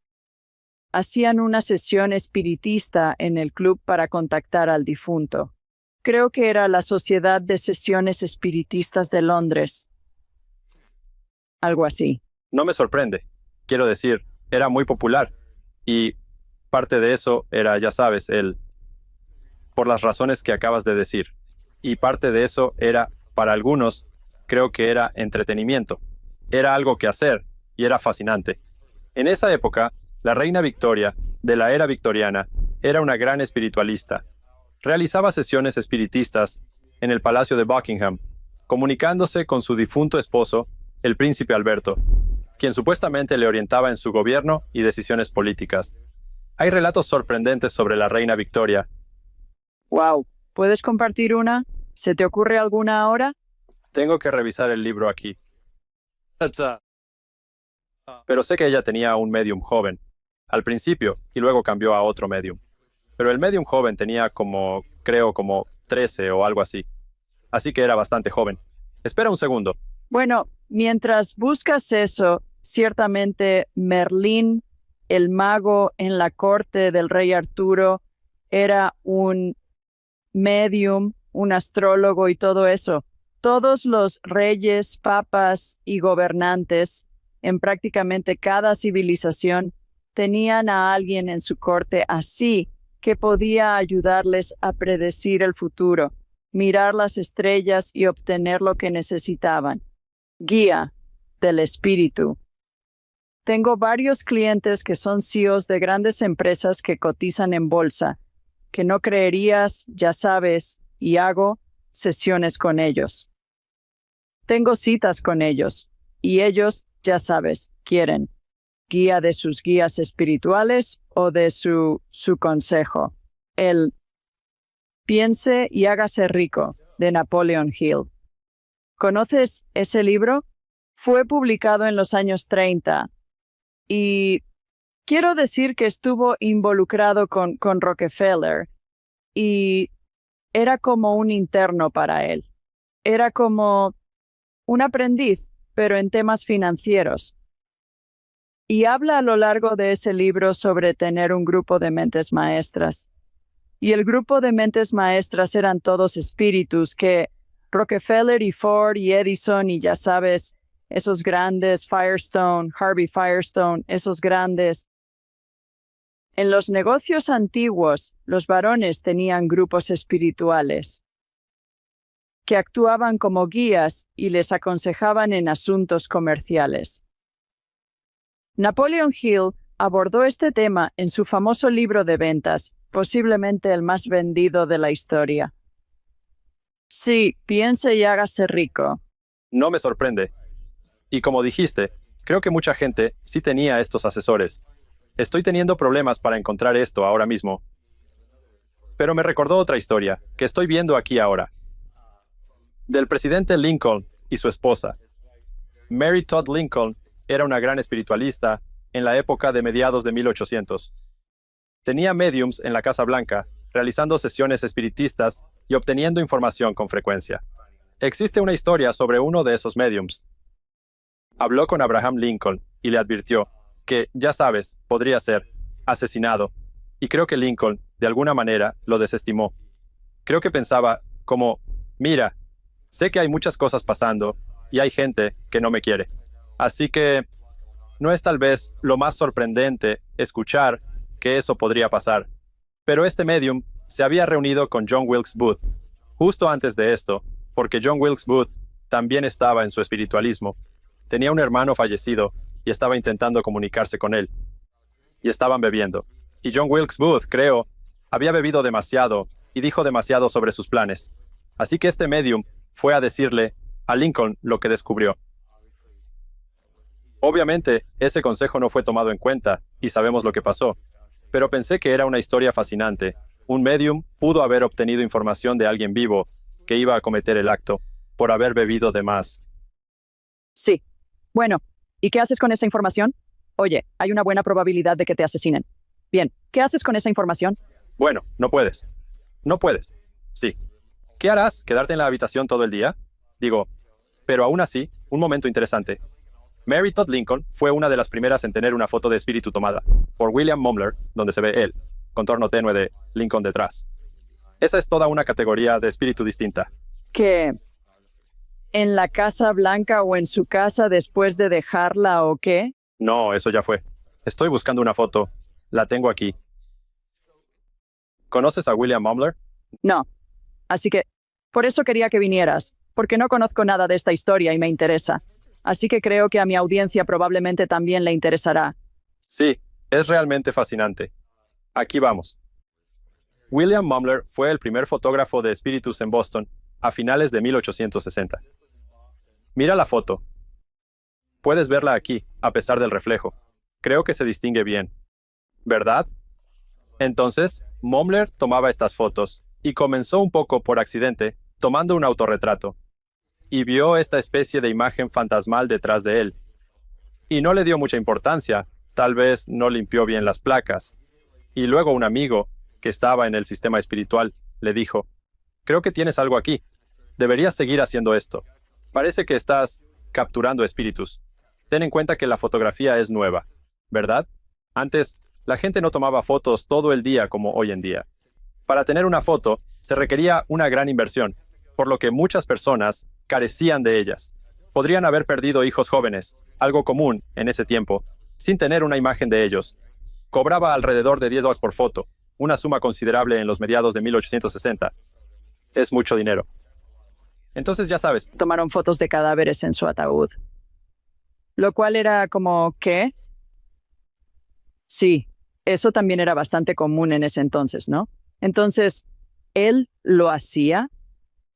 hacían una sesión espiritista en el club para contactar al difunto. Creo que era la Sociedad de Sesiones Espiritistas de Londres. Algo así. No me sorprende. Quiero decir, era muy popular. Y parte de eso era, ya sabes, por las razones que acabas de decir. Y parte de eso era, para algunos, creo que era entretenimiento. Era algo que hacer y era fascinante. En esa época, la reina Victoria, de la era victoriana, era una gran espiritualista. Realizaba sesiones espiritistas en el Palacio de Buckingham, comunicándose con su difunto esposo, el príncipe Alberto, quien supuestamente le orientaba en su gobierno y decisiones políticas. Hay relatos sorprendentes sobre la reina Victoria. Wow. ¿Puedes compartir una? ¿Se te ocurre alguna ahora? Tengo que revisar el libro aquí. Pero sé que ella tenía un medium joven, al principio, y luego cambió a otro medium. Pero el medium joven tenía creo como 13 o algo así. Así que era bastante joven. Espera un segundo. Bueno, mientras buscas eso, ciertamente Merlín, el mago en la corte del rey Arturo, era un medium, un astrólogo y todo eso. Todos los reyes, papas y gobernantes en prácticamente cada civilización tenían a alguien en su corte así que podía ayudarles a predecir el futuro, mirar las estrellas y obtener lo que necesitaban. Guía del espíritu. Tengo varios clientes que son CEOs de grandes empresas que cotizan en bolsa, que no creerías, ya sabes, y hago sesiones con ellos. Tengo citas con ellos, y ellos, ya sabes, quieren guía de sus guías espirituales o de su consejo. El Piense y hágase rico, de Napoleon Hill. ¿Conoces ese libro? Fue publicado en los años 30 y quiero decir que estuvo involucrado con Rockefeller y era como un interno para él. Era como un aprendiz, pero en temas financieros. Y habla a lo largo de ese libro sobre tener un grupo de mentes maestras. Y el grupo de mentes maestras eran todos espíritus que Rockefeller y Ford y Edison y ya sabes, esos grandes, Firestone, Harvey Firestone, esos grandes. En los negocios antiguos, los varones tenían grupos espirituales que actuaban como guías y les aconsejaban en asuntos comerciales. Napoleon Hill abordó este tema en su famoso libro de ventas, posiblemente el más vendido de la historia. Sí, piense y hágase rico. No me sorprende. Y como dijiste, creo que mucha gente sí tenía estos asesores. Estoy teniendo problemas para encontrar esto ahora mismo. Pero me recordó otra historia que estoy viendo aquí ahora. Del presidente Lincoln y su esposa. Mary Todd Lincoln era una gran espiritualista en la época de mediados de 1800. Tenía mediums en la Casa Blanca, realizando sesiones espiritistas y obteniendo información con frecuencia. Existe una historia sobre uno de esos mediums. Habló con Abraham Lincoln y le advirtió que, ya sabes, podría ser asesinado. Y creo que Lincoln, de alguna manera, lo desestimó. Creo que pensaba como, mira, sé que hay muchas cosas pasando y hay gente que no me quiere. Así que no es tal vez lo más sorprendente escuchar que eso podría pasar. Pero este medium se había reunido con John Wilkes Booth justo antes de esto, porque John Wilkes Booth también estaba en su espiritualismo. Tenía un hermano fallecido y estaba intentando comunicarse con él. Y estaban bebiendo. Y John Wilkes Booth, creo, había bebido demasiado y dijo demasiado sobre sus planes. Así que este medium fue a decirle a Lincoln lo que descubrió. Obviamente, ese consejo no fue tomado en cuenta y sabemos lo que pasó. Pero pensé que era una historia fascinante. Un medium pudo haber obtenido información de alguien vivo que iba a cometer el acto por haber bebido de más. Sí. Bueno, ¿y qué haces con esa información? Oye, hay una buena probabilidad de que te asesinen. Bien, ¿qué haces con esa información? Bueno, no puedes. No puedes. Sí. ¿Qué harás? ¿Quedarte en la habitación todo el día? Digo, pero aún así, un momento interesante. Mary Todd Lincoln fue una de las primeras en tener una foto de espíritu tomada por William Mumler, donde se ve él, contorno tenue de Lincoln detrás. Esa es toda una categoría de espíritu distinta. ¿Que en la Casa Blanca o en su casa después de dejarla o qué? No, eso ya fue. Estoy buscando una foto. La tengo aquí. ¿Conoces a William Mumler? No. Así que, por eso quería que vinieras, porque no conozco nada de esta historia y me interesa. Así que creo que a mi audiencia probablemente también le interesará. Sí, es realmente fascinante. Aquí vamos. William Mumler fue el primer fotógrafo de espíritus en Boston a finales de 1860. Mira la foto. Puedes verla aquí, a pesar del reflejo. Creo que se distingue bien. ¿Verdad? Entonces, Mumler tomaba estas fotos y comenzó un poco por accidente, tomando un autorretrato. Y vio esta especie de imagen fantasmal detrás de él. Y no le dio mucha importancia, tal vez no limpió bien las placas. Y luego un amigo, que estaba en el sistema espiritual, le dijo, creo que tienes algo aquí. Deberías seguir haciendo esto. Parece que estás capturando espíritus. Ten en cuenta que la fotografía es nueva, ¿verdad? Antes, la gente no tomaba fotos todo el día como hoy en día. Para tener una foto, se requería una gran inversión, por lo que muchas personas carecían de ellas. Podrían haber perdido hijos jóvenes, algo común en ese tiempo, sin tener una imagen de ellos. Cobraba alrededor de $10 por foto, una suma considerable en los mediados de 1860. Es mucho dinero. Entonces, ya sabes, Tomaron fotos de cadáveres en su ataúd. Lo cual era como, ¿qué? Sí, eso también era bastante común en ese entonces, ¿no? Entonces, ¿él lo hacía?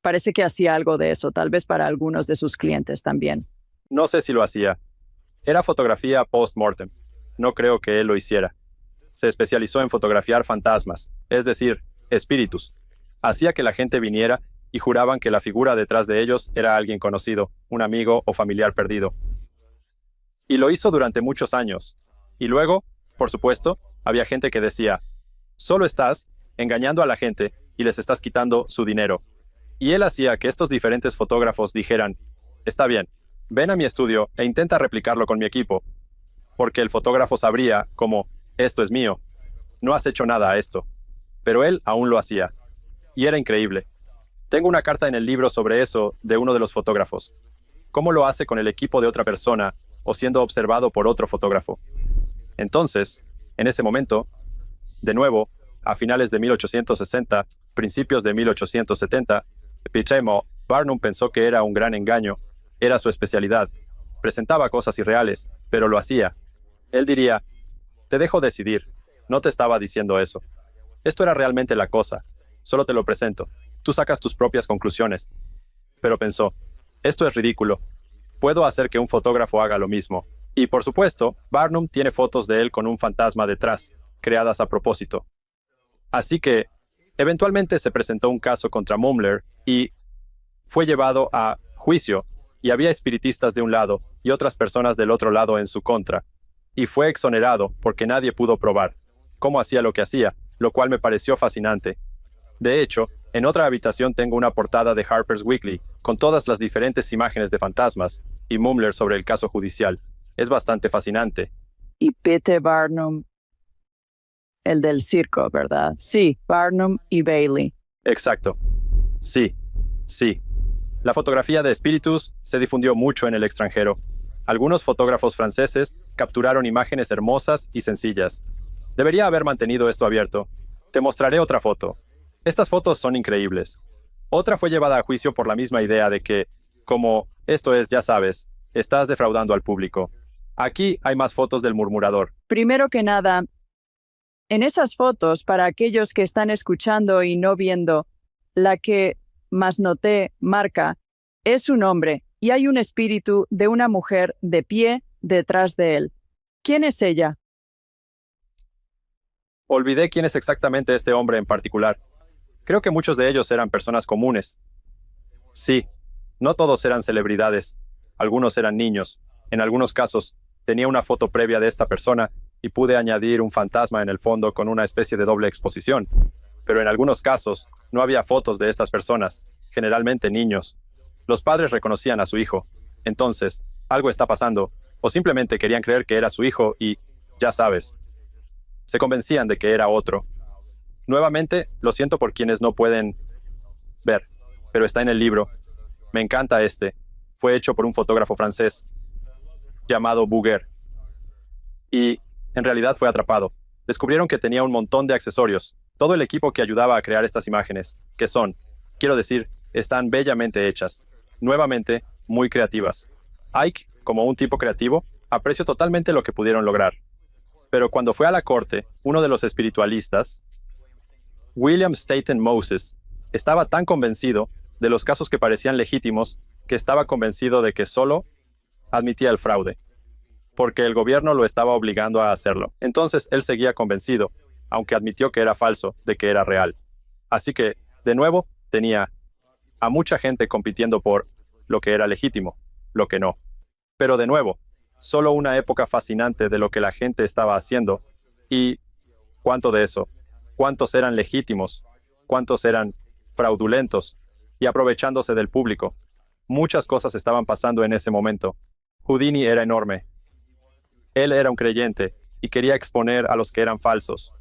Parece que hacía algo de eso, tal vez para algunos de sus clientes también. no sé si lo hacía. Era fotografía post-mortem. No creo que él lo hiciera. Se especializó en fotografiar fantasmas, es decir, espíritus. Hacía que la gente viniera y juraban que la figura detrás de ellos era alguien conocido, un amigo o familiar perdido. Y lo hizo durante muchos años. Y luego, por supuesto, había gente que decía, solo estás engañando a la gente y les estás quitando su dinero. Y él hacía que estos diferentes fotógrafos dijeran, está bien, ven a mi estudio e intenta replicarlo con mi equipo. Porque el fotógrafo sabría como, esto es mío. No has hecho nada a esto. Pero él aún lo hacía. Y era increíble. Tengo una carta en el libro sobre eso de uno de los fotógrafos. Cómo lo hace con el equipo de otra persona o siendo observado por otro fotógrafo. Entonces, en ese momento, de nuevo, a finales de 1860, principios de 1870, Pichemo, Barnum pensó que era un gran engaño. Era su especialidad. Presentaba cosas irreales, pero lo hacía. Él diría, te dejo decidir. No te estaba diciendo eso. Esto era realmente la cosa. Solo te lo presento. Tú sacas tus propias conclusiones. Pero pensó, esto es ridículo. Puedo hacer que un fotógrafo haga lo mismo. Y por supuesto, Barnum tiene fotos de él con un fantasma detrás, creadas a propósito. Así que, eventualmente se presentó un caso contra Mumler y fue llevado a juicio, y había espiritistas de un lado y otras personas del otro lado en su contra. Y fue exonerado porque nadie pudo probar cómo hacía lo que hacía, lo cual me pareció fascinante. De hecho, en otra habitación tengo una portada de Harper's Weekly con todas las diferentes imágenes de fantasmas y Mumler sobre el caso judicial. Es bastante fascinante. Y P.T. Barnum, el del circo, ¿verdad? Sí, Barnum y Bailey. Exacto. Sí, sí. La fotografía de espíritus se difundió mucho en el extranjero. Algunos fotógrafos franceses capturaron imágenes hermosas y sencillas. Debería haber mantenido esto abierto. Te mostraré otra foto. Estas fotos son increíbles. Otra fue llevada a juicio por la misma idea de que, como, esto es, ya sabes, estás defraudando al público. Aquí hay más fotos del murmurador. Primero que nada, en esas fotos, para aquellos que están escuchando y no viendo, la que más noté marca es un hombre y hay un espíritu de una mujer de pie detrás de él. ¿Quién es ella? Olvidé quién es exactamente este hombre en particular. Creo que muchos de ellos eran personas comunes. Sí, no todos eran celebridades. Algunos eran niños. En algunos casos, tenía una foto previa de esta persona y pude añadir un fantasma en el fondo con una especie de doble exposición. Pero en algunos casos, no había fotos de estas personas, generalmente niños. Los padres reconocían a su hijo. Entonces, algo está pasando, o simplemente querían creer que era su hijo y, ya sabes, se convencían de que era otro. Nuevamente, lo siento por quienes no pueden ver, pero está en el libro. Me encanta este. Fue hecho por un fotógrafo francés llamado Bouguer. Y, en realidad, fue atrapado. Descubrieron que tenía un montón de accesorios. Todo el equipo que ayudaba a crear estas imágenes, que son, quiero decir, están bellamente hechas. Nuevamente, muy creativas. Ike, como un tipo creativo, aprecio totalmente lo que pudieron lograr. Pero cuando fue a la corte, uno de los espiritualistas, William Staten Moses, estaba tan convencido de los casos que parecían legítimos que estaba convencido de que solo admitía el fraude, porque el gobierno lo estaba obligando a hacerlo. Entonces él seguía convencido, aunque admitió que era falso, de que era real. Así que, de nuevo, tenía a mucha gente compitiendo por lo que era legítimo, lo que no. Pero de nuevo, solo una época fascinante de lo que la gente estaba haciendo. ¿Y cuánto de eso? ¿Cuántos eran legítimos? ¿Cuántos eran fraudulentos? Y aprovechándose del público. Muchas cosas estaban pasando en ese momento. Houdini era enorme. Él era un creyente y quería exponer a los que eran falsos.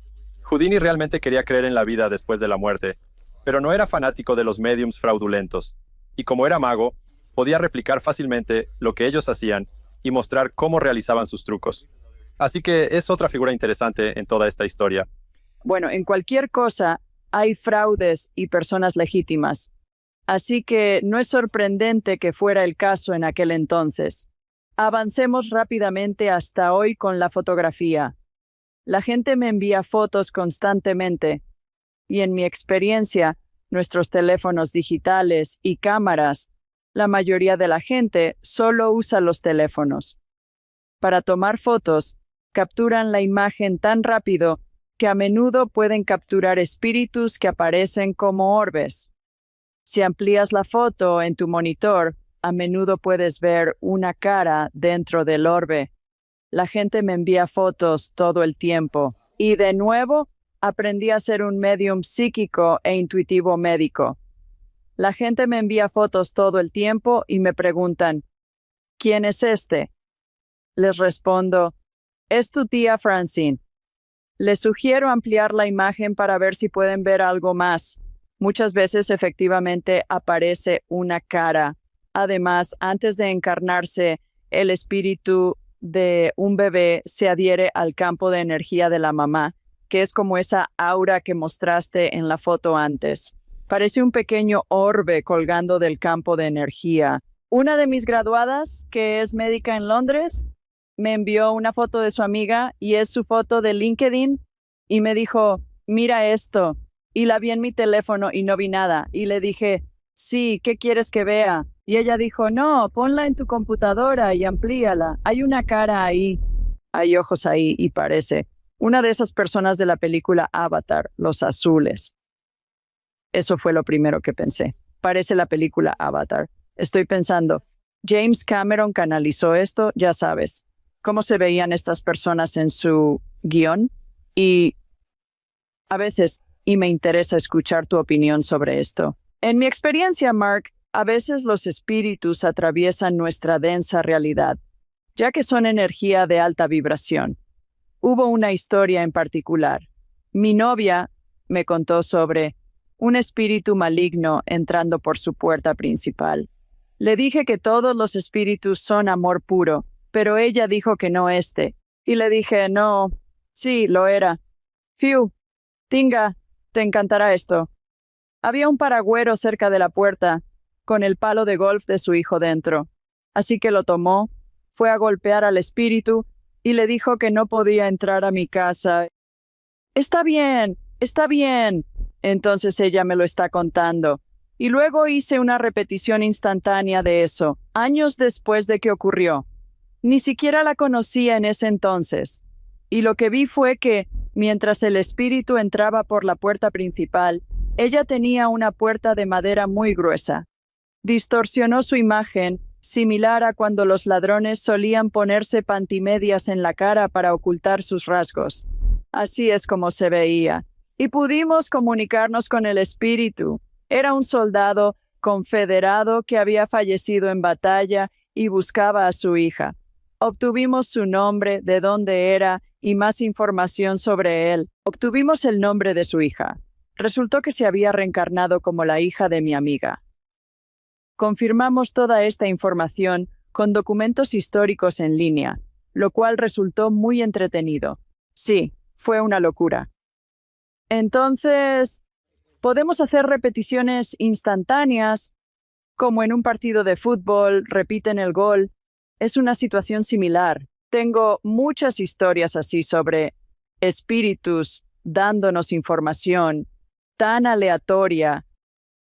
Houdini realmente quería creer en la vida después de la muerte, pero no era fanático de los médiums fraudulentos. Y como era mago, podía replicar fácilmente lo que ellos hacían y mostrar cómo realizaban sus trucos. Así que es otra figura interesante en toda esta historia. Bueno, en cualquier cosa hay fraudes y personas legítimas. Así que no es sorprendente que fuera el caso en aquel entonces. Avancemos rápidamente hasta hoy con la fotografía. La gente me envía fotos constantemente y en mi experiencia, nuestros teléfonos digitales y cámaras, la mayoría de la gente solo usa los teléfonos. Para tomar fotos, capturan la imagen tan rápido que a menudo pueden capturar espíritus que aparecen como orbes. Si amplías la foto en tu monitor, a menudo puedes ver una cara dentro del orbe. La gente me envía fotos todo el tiempo. Y de nuevo, aprendí a ser un medium psíquico e intuitivo médico. La gente me envía fotos todo el tiempo y me preguntan, ¿quién es este? Les respondo, es tu tía Francine. Les sugiero ampliar la imagen para ver si pueden ver algo más. Muchas veces efectivamente aparece una cara. Además, antes de encarnarse, el espíritu de un bebé se adhiere al campo de energía de la mamá, que es como esa aura que mostraste en la foto antes. Parece un pequeño orbe colgando del campo de energía. Una de mis graduadas, que es médica en Londres, me envió una foto de su amiga y es su foto de LinkedIn y me dijo, mira esto. Y la vi en mi teléfono y no vi nada. Y le dije, sí, ¿qué quieres que vea? Y ella dijo, no, ponla en tu computadora y amplíala. Hay una cara ahí, hay ojos ahí y parece una de esas personas de la película Avatar, los azules. Eso fue lo primero que pensé. Parece la película Avatar. Estoy pensando, James Cameron canalizó esto, ya sabes. ¿Cómo se veían estas personas en su guión? Y a veces, y me interesa escuchar tu opinión sobre esto. En mi experiencia, Mark, a veces los espíritus atraviesan nuestra densa realidad, ya que son energía de alta vibración. Hubo una historia en particular. Mi novia me contó sobre un espíritu maligno entrando por su puerta principal. Le dije que todos los espíritus son amor puro, pero ella dijo que no este. Y le dije, no, sí, lo era. Fiu, Tinga, te encantará esto. Había un paragüero cerca de la puerta, con el palo de golf de su hijo dentro. Así que lo tomó, fue a golpear al espíritu y le dijo que no podía entrar a mi casa. Está bien, está bien. Entonces ella me lo está contando. Y luego hice una repetición instantánea de eso, años después de que ocurrió. Ni siquiera la conocía en ese entonces. Y lo que vi fue que, mientras el espíritu entraba por la puerta principal, ella tenía una puerta de madera muy gruesa. Distorsionó su imagen, similar a cuando los ladrones solían ponerse pantimedias en la cara para ocultar sus rasgos. Así es como se veía. Y pudimos comunicarnos con el espíritu. Era un soldado confederado que había fallecido en batalla y buscaba a su hija. Obtuvimos su nombre, de dónde era y más información sobre él. Obtuvimos el nombre de su hija. Resultó que se había reencarnado como la hija de mi amiga. Confirmamos toda esta información con documentos históricos en línea, lo cual resultó muy entretenido. Sí, fue una locura. Entonces, podemos hacer repeticiones instantáneas, como en un partido de fútbol, repiten el gol. Es una situación similar. Tengo muchas historias así sobre espíritus dándonos información tan aleatoria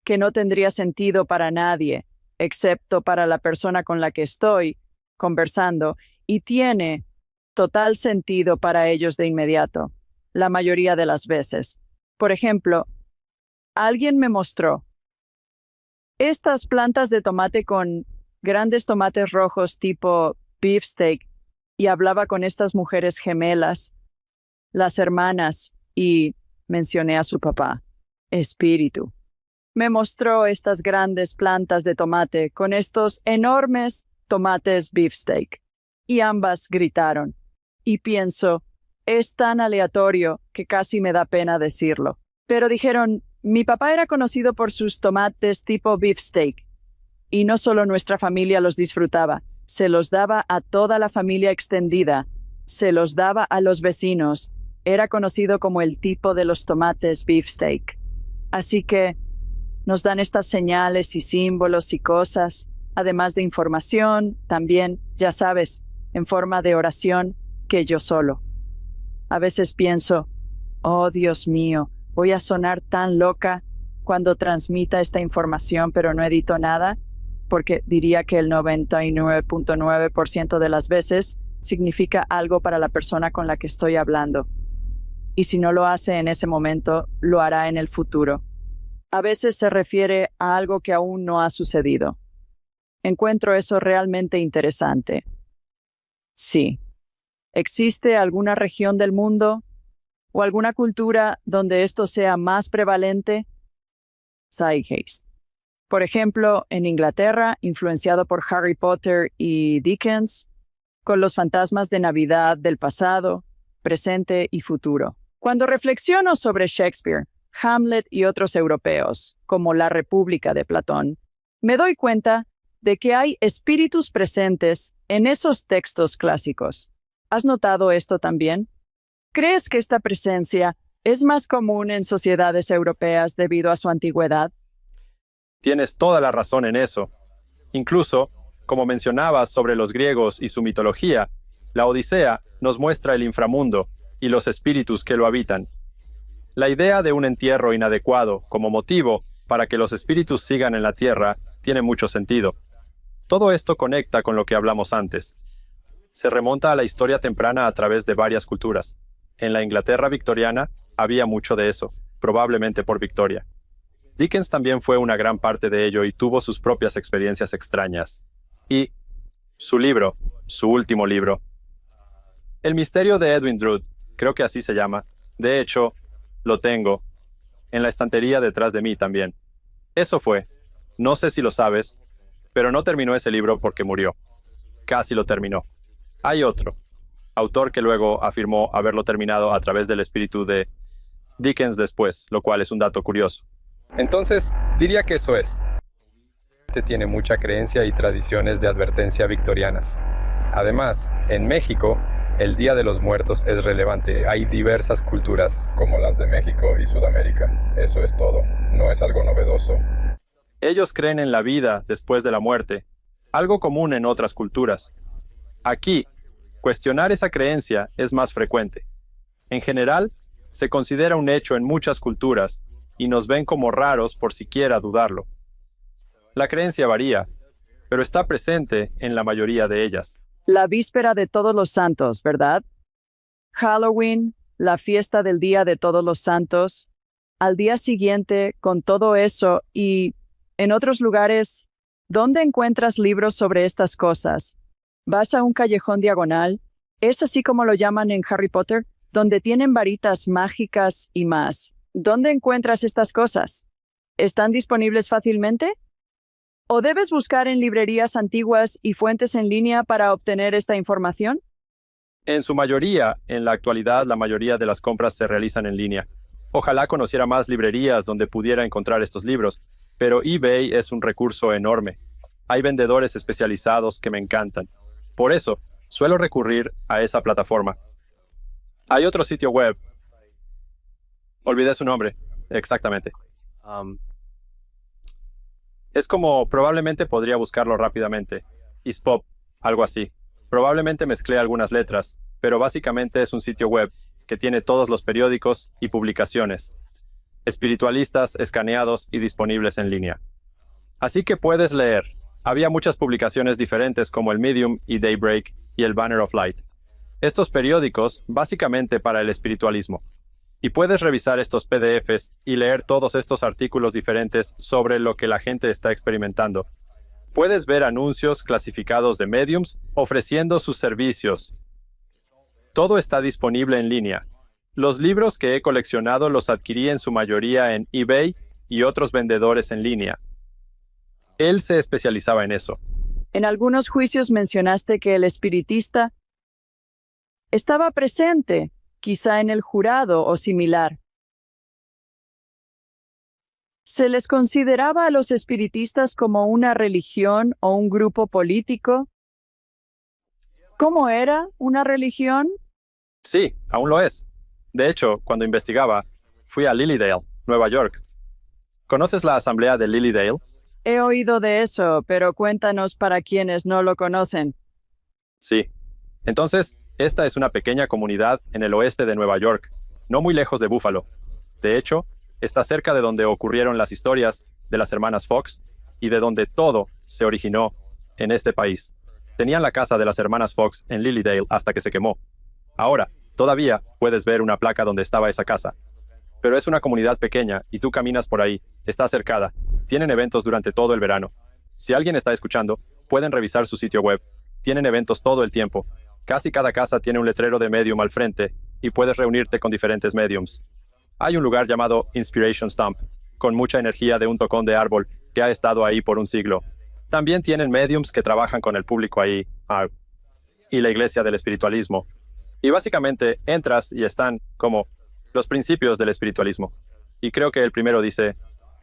que no tendría sentido para nadie, excepto para la persona con la que estoy conversando, y tiene total sentido para ellos de inmediato, la mayoría de las veces. Por ejemplo, alguien me mostró estas plantas de tomate con grandes tomates rojos tipo beefsteak y hablaba con estas mujeres gemelas, las hermanas, y mencioné a su papá, espíritu. Me mostró estas grandes plantas de tomate con estos enormes tomates beefsteak y ambas gritaron. Y pienso, es tan aleatorio que casi me da pena decirlo. Pero dijeron, mi papá era conocido por sus tomates tipo beefsteak. Y no solo nuestra familia los disfrutaba, se los daba a toda la familia extendida. se los daba a los vecinos. Era conocido como el tipo de los tomates beefsteak. Así que nos dan estas señales y símbolos y cosas, además de información, también, ya sabes, en forma de oración, que yo solo. A veces pienso, oh Dios mío, voy a sonar tan loca cuando transmita esta información, pero no edito nada, porque diría que el 99.9% de las veces significa algo para la persona con la que estoy hablando. Y si no lo hace en ese momento, lo hará en el futuro. A veces se refiere a algo que aún no ha sucedido. Encuentro eso realmente interesante. Sí. ¿Existe alguna región del mundo o alguna cultura donde esto sea más prevalente? Zeitgeist. Por ejemplo, en Inglaterra, influenciado por Harry Potter y Dickens, con los fantasmas de Navidad del pasado, presente y futuro. Cuando reflexiono sobre Shakespeare, Hamlet y otros europeos, como La República de Platón, me doy cuenta de que hay espíritus presentes en esos textos clásicos. ¿Has notado esto también? ¿Crees que esta presencia es más común en sociedades europeas debido a su antigüedad? Tienes toda la razón en eso. Incluso, como mencionabas sobre los griegos y su mitología, la Odisea nos muestra el inframundo y los espíritus que lo habitan. La idea de un entierro inadecuado como motivo para que los espíritus sigan en la tierra tiene mucho sentido. Todo esto conecta con lo que hablamos antes. Se remonta a la historia temprana a través de varias culturas. En la Inglaterra victoriana había mucho de eso, probablemente por Victoria. Dickens también fue una gran parte de ello y tuvo sus propias experiencias extrañas. Y su libro, su último libro, El misterio de Edwin Drood, creo que así se llama. De hecho, lo tengo en la estantería detrás de mí también. Eso fue, no sé si lo sabes, pero no terminó ese libro porque murió. Casi lo terminó. Hay otro autor que luego afirmó haberlo terminado a través del espíritu de Dickens después, lo cual es un dato curioso. Entonces, diría que eso es. Tiene mucha creencia y tradiciones de advertencia victorianas. Además, en México, el Día de los Muertos es relevante. Hay diversas culturas, como las de México y Sudamérica. Eso es todo. No es algo novedoso. Ellos creen en la vida después de la muerte, algo común en otras culturas. Aquí, cuestionar esa creencia es más frecuente. En general, se considera un hecho en muchas culturas y nos ven como raros por siquiera dudarlo. La creencia varía, pero está presente en la mayoría de ellas. La víspera de Todos los Santos, ¿verdad? Halloween, la fiesta del Día de Todos los Santos. Al día siguiente, con todo eso y, en otros lugares, ¿dónde encuentras libros sobre estas cosas? ¿Vas a un callejón diagonal? ¿Es así como lo llaman en Harry Potter? Donde tienen varitas mágicas y más. ¿Dónde encuentras estas cosas? ¿Están disponibles fácilmente? ¿O debes buscar en librerías antiguas y fuentes en línea para obtener esta información? En su mayoría, en la actualidad, la mayoría de las compras se realizan en línea. Ojalá conociera más librerías donde pudiera encontrar estos libros, pero eBay es un recurso enorme. Hay vendedores especializados que me encantan. Por eso, suelo recurrir a esa plataforma. Hay otro sitio web. Olvidé su nombre. Exactamente. Es como, probablemente podría buscarlo rápidamente. Ispop, algo así. Probablemente mezclé algunas letras, pero básicamente es un sitio web que tiene todos los periódicos y publicaciones espiritualistas escaneados y disponibles en línea. Así que puedes leer. Había muchas publicaciones diferentes como el Medium y Daybreak y el Banner of Light. Estos periódicos básicamente para el espiritualismo. Y puedes revisar estos PDFs y leer todos estos artículos diferentes sobre lo que la gente está experimentando. Puedes ver anuncios clasificados de mediums ofreciendo sus servicios. Todo está disponible en línea. Los libros que he coleccionado los adquirí en su mayoría en eBay y otros vendedores en línea. Él se especializaba en eso. En algunos juicios mencionaste que el espiritista estaba presente, quizá en el jurado o similar. ¿Se les consideraba a los espiritistas como una religión o un grupo político? ¿Cómo era una religión? Sí, aún lo es. De hecho, cuando investigaba, fui a Lilydale, Nueva York. ¿Conoces la asamblea de Lilydale? He oído de eso, pero cuéntanos para quienes no lo conocen. Sí. Entonces, esta es una pequeña comunidad en el oeste de Nueva York, no muy lejos de Buffalo. De hecho, está cerca de donde ocurrieron las historias de las hermanas Fox y de donde todo se originó en este país. Tenían la casa de las hermanas Fox en Lilydale hasta que se quemó. Ahora, todavía puedes ver una placa donde estaba esa casa. Pero es una comunidad pequeña y tú caminas por ahí, está cercada. Tienen eventos durante todo el verano. Si alguien está escuchando, pueden revisar su sitio web. Tienen eventos todo el tiempo. Casi cada casa tiene un letrero de medium al frente y puedes reunirte con diferentes mediums. Hay un lugar llamado Inspiration Stump, con mucha energía de un tocón de árbol que ha estado ahí por un siglo. También tienen mediums que trabajan con el público ahí, y la iglesia del espiritualismo. Y básicamente entras y están como los principios del espiritualismo. Y creo que el primero dice,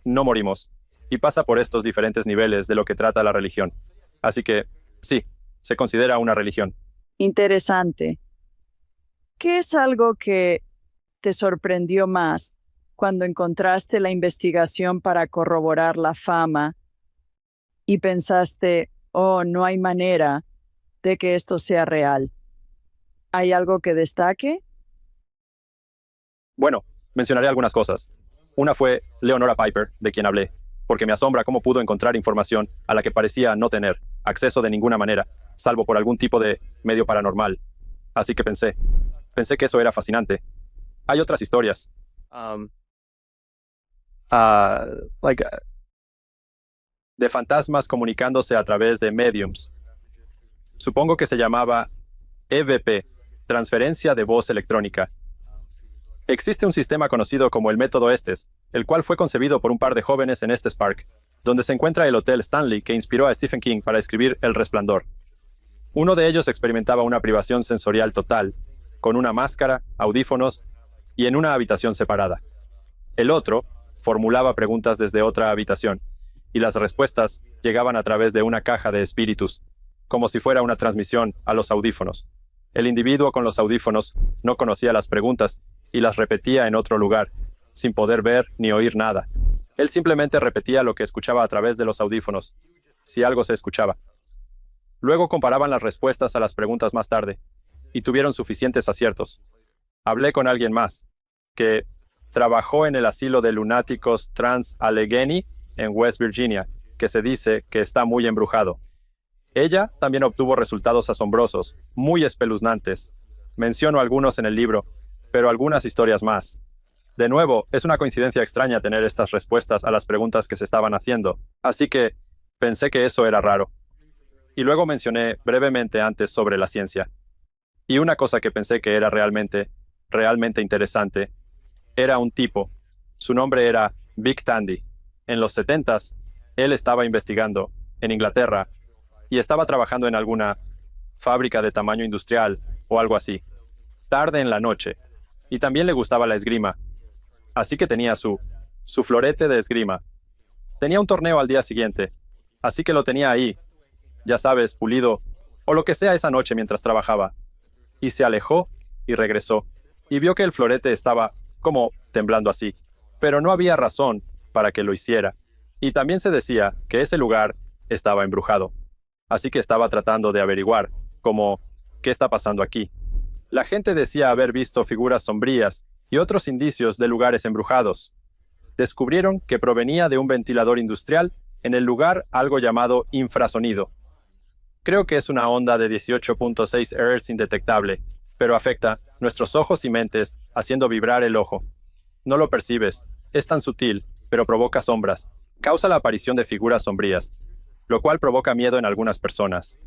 no morimos, y pasa por estos diferentes niveles de lo que trata la religión. Así que, sí, se considera una religión. Interesante. ¿Qué es algo que te sorprendió más cuando encontraste la investigación para corroborar la fama y pensaste, oh, no hay manera de que esto sea real? ¿Hay algo que destaque? Bueno, mencionaré algunas cosas. Una fue Leonora Piper, de quien hablé, porque me asombra cómo pudo encontrar información a la que parecía no tener acceso de ninguna manera, salvo por algún tipo de medio paranormal. Así que pensé que eso era fascinante. Hay otras historias. De fantasmas comunicándose a través de mediums. Supongo que se llamaba EVP, transferencia de voz electrónica. Existe un sistema conocido como el método Estes, el cual fue concebido por un par de jóvenes en Estes Park, donde se encuentra el Hotel Stanley que inspiró a Stephen King para escribir El Resplandor. Uno de ellos experimentaba una privación sensorial total, con una máscara, audífonos y en una habitación separada. El otro formulaba preguntas desde otra habitación, y las respuestas llegaban a través de una caja de espíritus, como si fuera una transmisión a los audífonos. El individuo con los audífonos no conocía las preguntas y las repetía en otro lugar, sin poder ver ni oír nada. Él simplemente repetía lo que escuchaba a través de los audífonos, si algo se escuchaba. Luego comparaban las respuestas a las preguntas más tarde, y tuvieron suficientes aciertos. Hablé con alguien más, que trabajó en el asilo de lunáticos Trans-Allegheny en West Virginia, que se dice que está muy embrujado. Ella también obtuvo resultados asombrosos, muy espeluznantes. Menciono algunos en el libro, pero algunas historias más. De nuevo, es una coincidencia extraña tener estas respuestas a las preguntas que se estaban haciendo, así que pensé que eso era raro. Y luego mencioné brevemente antes sobre la ciencia. Y una cosa que pensé que era realmente interesante, era un tipo. Su nombre era Vic Tandy. En los 70s, él estaba investigando en Inglaterra y estaba trabajando en alguna fábrica de tamaño industrial o algo así, tarde en la noche. Y también le gustaba la esgrima. Así que tenía su florete de esgrima. Tenía un torneo al día siguiente, así que lo tenía ahí, ya sabes, pulido, o lo que sea esa noche mientras trabajaba. Y se alejó y regresó, y vio que el florete estaba como temblando así, pero no había razón para que lo hiciera. Y también se decía que ese lugar estaba embrujado. Así que estaba tratando de averiguar, como, ¿qué está pasando aquí? La gente decía haber visto figuras sombrías y otros indicios de lugares embrujados. Descubrieron que provenía de un ventilador industrial en el lugar algo llamado infrasonido. Creo que es una onda de 18.6 Hz indetectable, pero afecta nuestros ojos y mentes haciendo vibrar el ojo. No lo percibes, es tan sutil, pero provoca sombras. Causa la aparición de figuras sombrías, lo cual provoca miedo en algunas personas.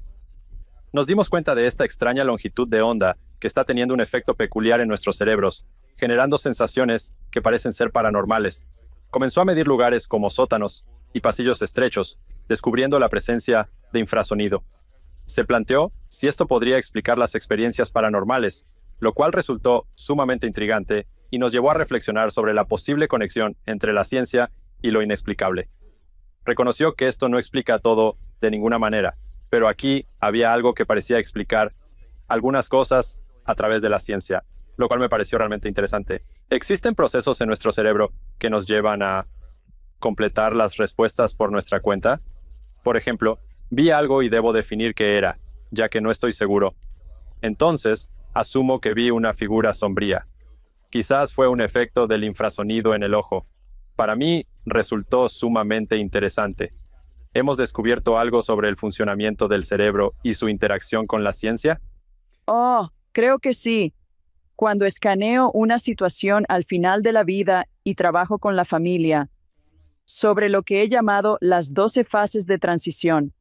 Nos dimos cuenta de esta extraña longitud de onda que está teniendo un efecto peculiar en nuestros cerebros, generando sensaciones que parecen ser paranormales. Comenzó a medir lugares como sótanos y pasillos estrechos, descubriendo la presencia de infrasonido. Se planteó si esto podría explicar las experiencias paranormales, lo cual resultó sumamente intrigante y nos llevó a reflexionar sobre la posible conexión entre la ciencia y lo inexplicable. Reconoció que esto no explica todo de ninguna manera, pero aquí había algo que parecía explicar algunas cosas a través de la ciencia, lo cual me pareció realmente interesante. ¿Existen procesos en nuestro cerebro que nos llevan a completar las respuestas por nuestra cuenta? Por ejemplo, vi algo y debo definir qué era, ya que no estoy seguro. Entonces, asumo que vi una figura sombría. Quizás fue un efecto del infrasonido en el ojo. Para mí, resultó sumamente interesante. ¿Hemos descubierto algo sobre el funcionamiento del cerebro y su interacción con la ciencia? Oh, creo que sí. Cuando escaneo una situación al final de la vida y trabajo con la familia, sobre lo que he llamado las 12 fases de transición,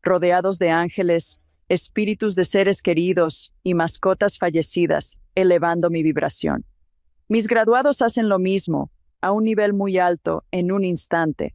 rodeados de ángeles, espíritus de seres queridos y mascotas fallecidas, elevando mi vibración. Mis graduados hacen lo mismo, a un nivel muy alto, en un instante.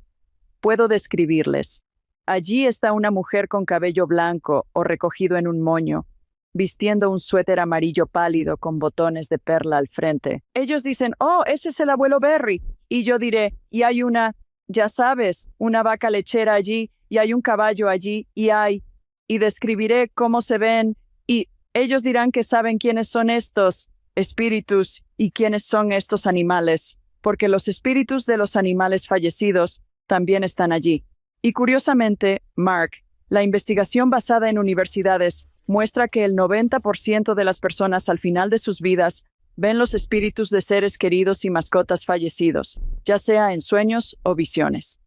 Puedo describirles. Allí está una mujer con cabello blanco o recogido en un moño, vistiendo un suéter amarillo pálido con botones de perla al frente. Ellos dicen, oh, ese es el abuelo Berry. Y yo diré, y hay una, ya sabes, una vaca lechera allí, y hay un caballo allí, y describiré cómo se ven, y ellos dirán que saben quiénes son estos espíritus y quiénes son estos animales, porque los espíritus de los animales fallecidos también están allí. Y curiosamente, Mark, la investigación basada en universidades muestra que el 90% de las personas al final de sus vidas ven los espíritus de seres queridos y mascotas fallecidos, ya sea en sueños o visiones.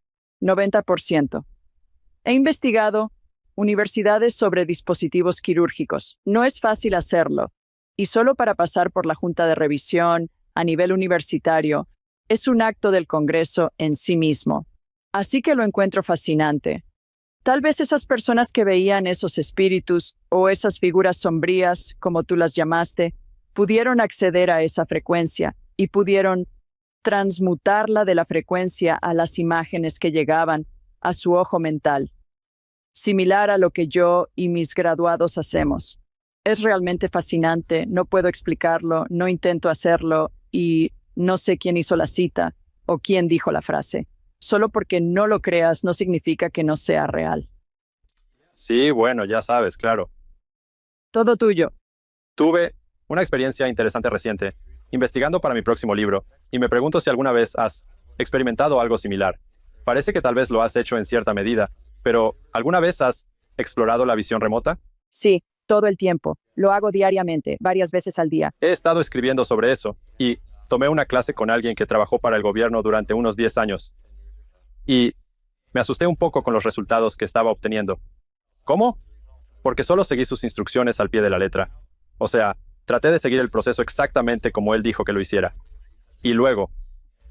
90%. He investigado universidades sobre dispositivos quirúrgicos. No es fácil hacerlo, y solo para pasar por la junta de revisión a nivel universitario es un acto del Congreso en sí mismo. Así que lo encuentro fascinante. Tal vez esas personas que veían esos espíritus o esas figuras sombrías, como tú las llamaste, pudieron acceder a esa frecuencia y pudieron transmutarla de la frecuencia a las imágenes que llegaban a su ojo mental, similar a lo que yo y mis graduados hacemos. Es realmente fascinante, no puedo explicarlo, no intento hacerlo y no sé quién hizo la cita o quién dijo la frase. Solo porque no lo creas no significa que no sea real. Sí, bueno, ya sabes, claro. Todo tuyo. Tuve una experiencia interesante reciente, investigando para mi próximo libro, y me pregunto si alguna vez has experimentado algo similar. Parece que tal vez lo has hecho en cierta medida, pero ¿alguna vez has explorado la visión remota? Sí, todo el tiempo. Lo hago diariamente, varias veces al día. He estado escribiendo sobre eso, y tomé una clase con alguien que trabajó para el gobierno durante unos 10 años. Y me asusté un poco con los resultados que estaba obteniendo. ¿Cómo? Porque solo seguí sus instrucciones al pie de la letra. O sea, traté de seguir el proceso exactamente como él dijo que lo hiciera. Y luego,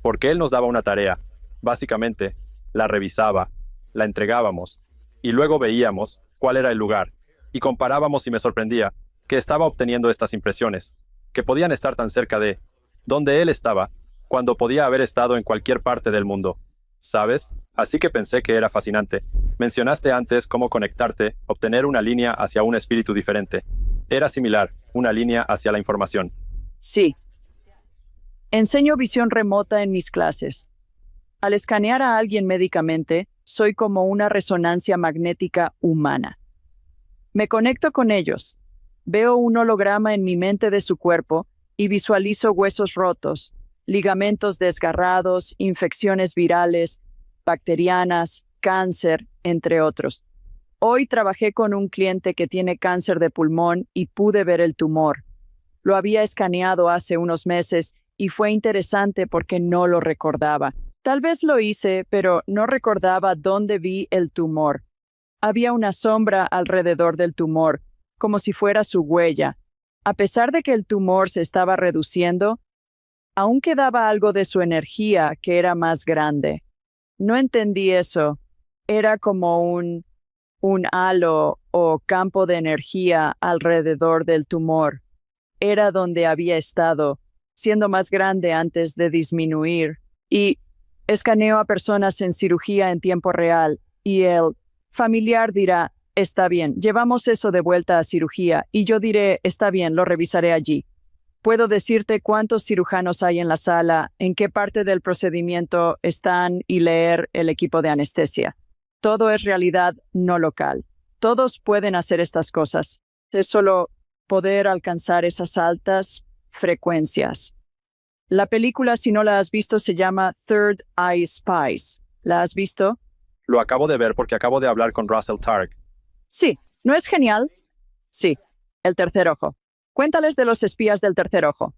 porque él nos daba una tarea, básicamente, la revisaba, la entregábamos, y luego veíamos cuál era el lugar, y comparábamos y me sorprendía que estaba obteniendo estas impresiones, que podían estar tan cerca de donde él estaba, cuando podía haber estado en cualquier parte del mundo. ¿Sabes? Así que pensé que era fascinante. Mencionaste antes cómo conectarte, obtener una línea hacia un espíritu diferente. Era similar, una línea hacia la información. Sí. Enseño visión remota en mis clases. Al escanear a alguien médicamente, soy como una resonancia magnética humana. Me conecto con ellos. Veo un holograma en mi mente de su cuerpo y visualizo huesos rotos, ligamentos desgarrados, infecciones virales, bacterianas, cáncer, entre otros. Hoy trabajé con un cliente que tiene cáncer de pulmón y pude ver el tumor. Lo había escaneado hace unos meses y fue interesante porque no lo recordaba. Tal vez lo hice, pero no recordaba dónde vi el tumor. Había una sombra alrededor del tumor, como si fuera su huella. A pesar de que el tumor se estaba reduciendo, aún quedaba algo de su energía que era más grande. No entendí eso. Era como un halo o campo de energía alrededor del tumor. Era donde había estado, siendo más grande antes de disminuir. Y escaneo a personas en cirugía en tiempo real y el familiar dirá, está bien, llevamos eso de vuelta a cirugía y yo diré, está bien, lo revisaré allí. Puedo decirte cuántos cirujanos hay en la sala, en qué parte del procedimiento están y leer el equipo de anestesia. Todo es realidad no local. Todos pueden hacer estas cosas. Es solo poder alcanzar esas altas frecuencias. La película, si no la has visto, se llama Third Eye Spies. ¿La has visto? Lo acabo de ver porque acabo de hablar con Russell Targ. Sí. ¿No es genial? Sí. El tercer ojo. Cuéntales de los espías del tercer ojo.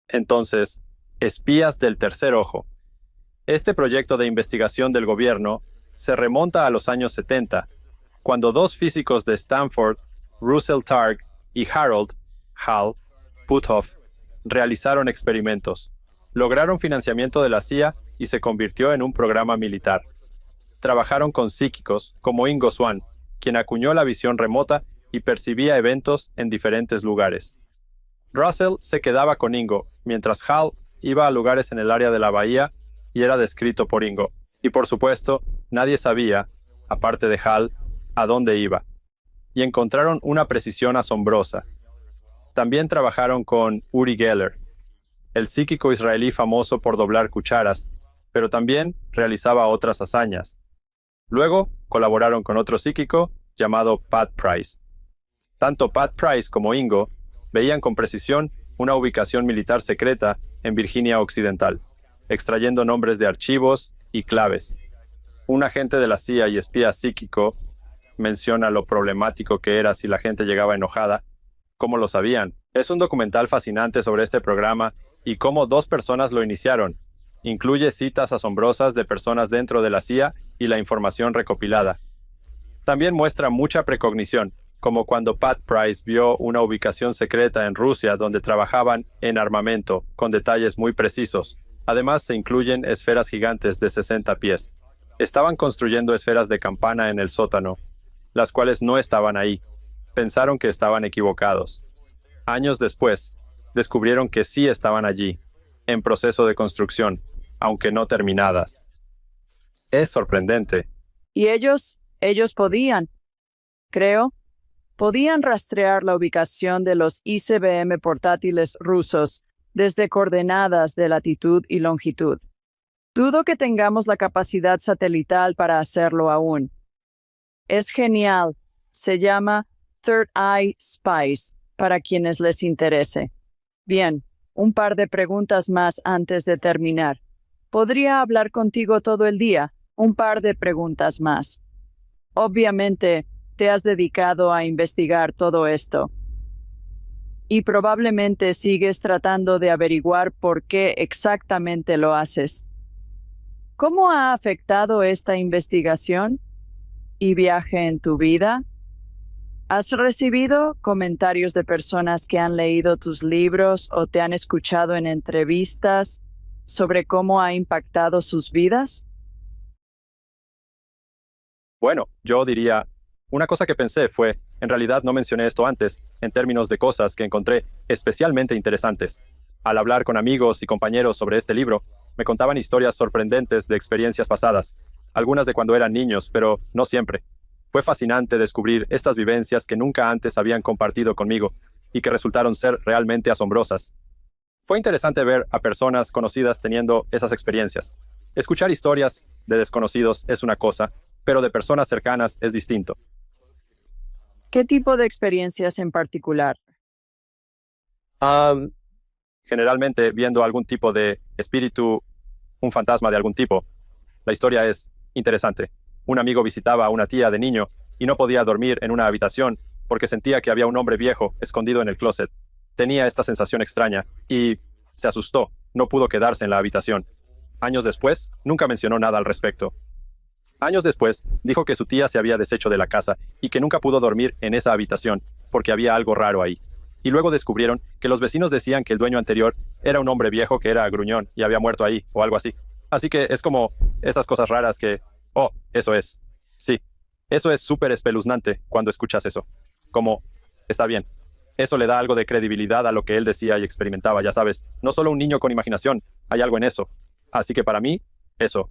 Entonces, espías del tercer ojo. Este proyecto de investigación del gobierno se remonta a los años 70, cuando dos físicos de Stanford, Russell Targ y Harold Hal Puthoff, realizaron experimentos. Lograron financiamiento de la CIA y se convirtió en un programa militar. Trabajaron con psíquicos como Ingo Swann, quien acuñó la visión remota y percibía eventos en diferentes lugares. Russell se quedaba con Ingo, mientras Hal iba a lugares en el área de la bahía y era descrito por Ingo. Y por supuesto, nadie sabía, aparte de Hal, a dónde iba. Y encontraron una precisión asombrosa. También trabajaron con Uri Geller, el psíquico israelí famoso por doblar cucharas, pero también realizaba otras hazañas. Luego, colaboraron con otro psíquico llamado Pat Price. Tanto Pat Price como Ingo veían con precisión una ubicación militar secreta en Virginia Occidental, extrayendo nombres de archivos y claves. Un agente de la CIA y espía psíquico menciona lo problemático que era si la gente llegaba enojada. ¿Cómo lo sabían? Es un documental fascinante sobre este programa y cómo dos personas lo iniciaron. Incluye citas asombrosas de personas dentro de la CIA y la información recopilada. También muestra mucha precognición, como cuando Pat Price vio una ubicación secreta en Rusia donde trabajaban en armamento, con detalles muy precisos. Además, se incluyen esferas gigantes de 60 pies. Estaban construyendo esferas de campana en el sótano, las cuales no estaban ahí. Pensaron que estaban equivocados. Años después, descubrieron que sí estaban allí, en proceso de construcción, aunque no terminadas. Es sorprendente. Y ellos podían, podían rastrear la ubicación de los ICBM portátiles rusos desde coordenadas de latitud y longitud. Dudo que tengamos la capacidad satelital para hacerlo aún. Es genial. Se llama Third Eye Spies, para quienes les interese. Bien, un par de preguntas más antes de terminar. ¿Podría hablar contigo todo el día? Un par de preguntas más. Obviamente, te has dedicado a investigar todo esto. Y probablemente sigues tratando de averiguar por qué exactamente lo haces. ¿Cómo ha afectado esta investigación y viaje en tu vida? ¿Has recibido comentarios de personas que han leído tus libros o te han escuchado en entrevistas sobre cómo ha impactado sus vidas? Bueno, yo diría, una cosa que pensé fue, en realidad no mencioné esto antes, en términos de cosas que encontré especialmente interesantes. Al hablar con amigos y compañeros sobre este libro, me contaban historias sorprendentes de experiencias pasadas, algunas de cuando eran niños, pero no siempre. Fue fascinante descubrir estas vivencias que nunca antes habían compartido conmigo y que resultaron ser realmente asombrosas. Fue interesante ver a personas conocidas teniendo esas experiencias. Escuchar historias de desconocidos es una cosa, pero de personas cercanas es distinto. ¿Qué tipo de experiencias en particular? Generalmente viendo algún tipo de espíritu, un fantasma de algún tipo. La historia es interesante. Un amigo visitaba a una tía de niño y no podía dormir en una habitación porque sentía que había un hombre viejo escondido en el closet. Tenía esta sensación extraña y se asustó. No pudo quedarse en la habitación. Años después, nunca mencionó nada al respecto. Años después, dijo que su tía se había deshecho de la casa y que nunca pudo dormir en esa habitación porque había algo raro ahí. Y luego descubrieron que los vecinos decían que el dueño anterior era un hombre viejo que era gruñón y había muerto ahí o algo así. Así que es como esas cosas raras que... Oh, eso es. Sí, eso es súper espeluznante cuando escuchas eso. Como, está bien. Eso le da algo de credibilidad a lo que él decía y experimentaba, ya sabes. No solo un niño con imaginación, hay algo en eso. Así que para mí, eso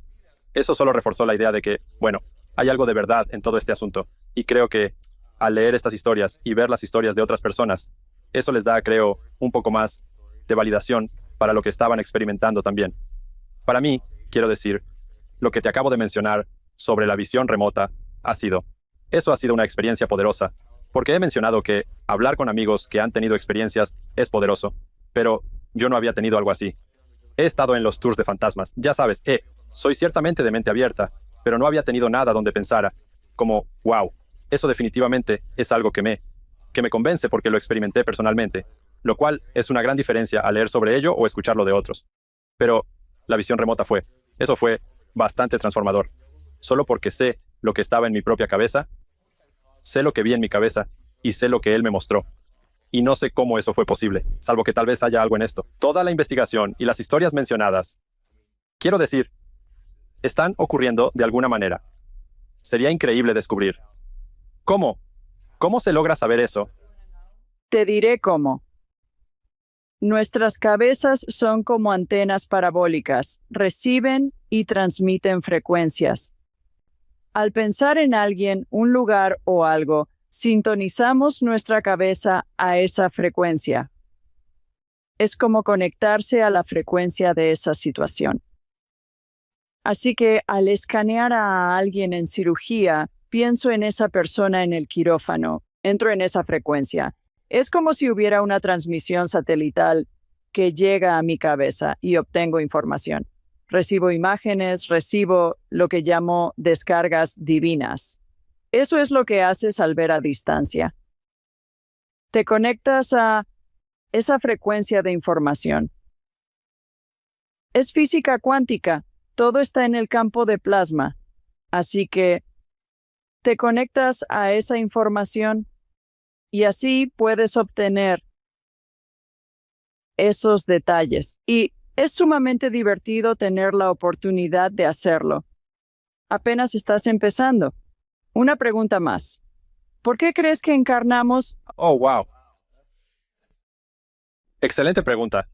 solo reforzó la idea de que, bueno, hay algo de verdad en todo este asunto. Y creo que al leer estas historias y ver las historias de otras personas, eso les da, creo, un poco más de validación para lo que estaban experimentando también. Para mí, quiero decir, lo que te acabo de mencionar sobre la visión remota eso ha sido una experiencia poderosa. Porque he mencionado que hablar con amigos que han tenido experiencias es poderoso, pero yo no había tenido algo así. He estado en los tours de fantasmas, ya sabes, soy ciertamente de mente abierta, pero no había tenido nada donde pensara, como, wow, eso definitivamente es algo que me convence porque lo experimenté personalmente, lo cual es una gran diferencia al leer sobre ello o escucharlo de otros. Pero la visión remota eso fue bastante transformador. Solo porque sé lo que estaba en mi propia cabeza, sé lo que vi en mi cabeza y sé lo que él me mostró. Y no sé cómo eso fue posible, salvo que tal vez haya algo en esto. Toda la investigación y las historias mencionadas, quiero decir, están ocurriendo de alguna manera. Sería increíble descubrir. ¿Cómo? ¿Cómo se logra saber eso? Te diré cómo. Nuestras cabezas son como antenas parabólicas, reciben y transmiten frecuencias. Al pensar en alguien, un lugar o algo, sintonizamos nuestra cabeza a esa frecuencia. Es como conectarse a la frecuencia de esa situación. Así que al escanear a alguien en cirugía, pienso en esa persona en el quirófano, entro en esa frecuencia. Es como si hubiera una transmisión satelital que llega a mi cabeza y obtengo información. Recibo imágenes, recibo lo que llamo descargas divinas. Eso es lo que haces al ver a distancia. Te conectas a esa frecuencia de información. Es física cuántica, todo está en el campo de plasma. Así que te conectas a esa información y así puedes obtener esos detalles. Y es sumamente divertido tener la oportunidad de hacerlo. Apenas estás empezando. Una pregunta más. ¿Por qué crees que encarnamos? Oh, wow. Excelente pregunta.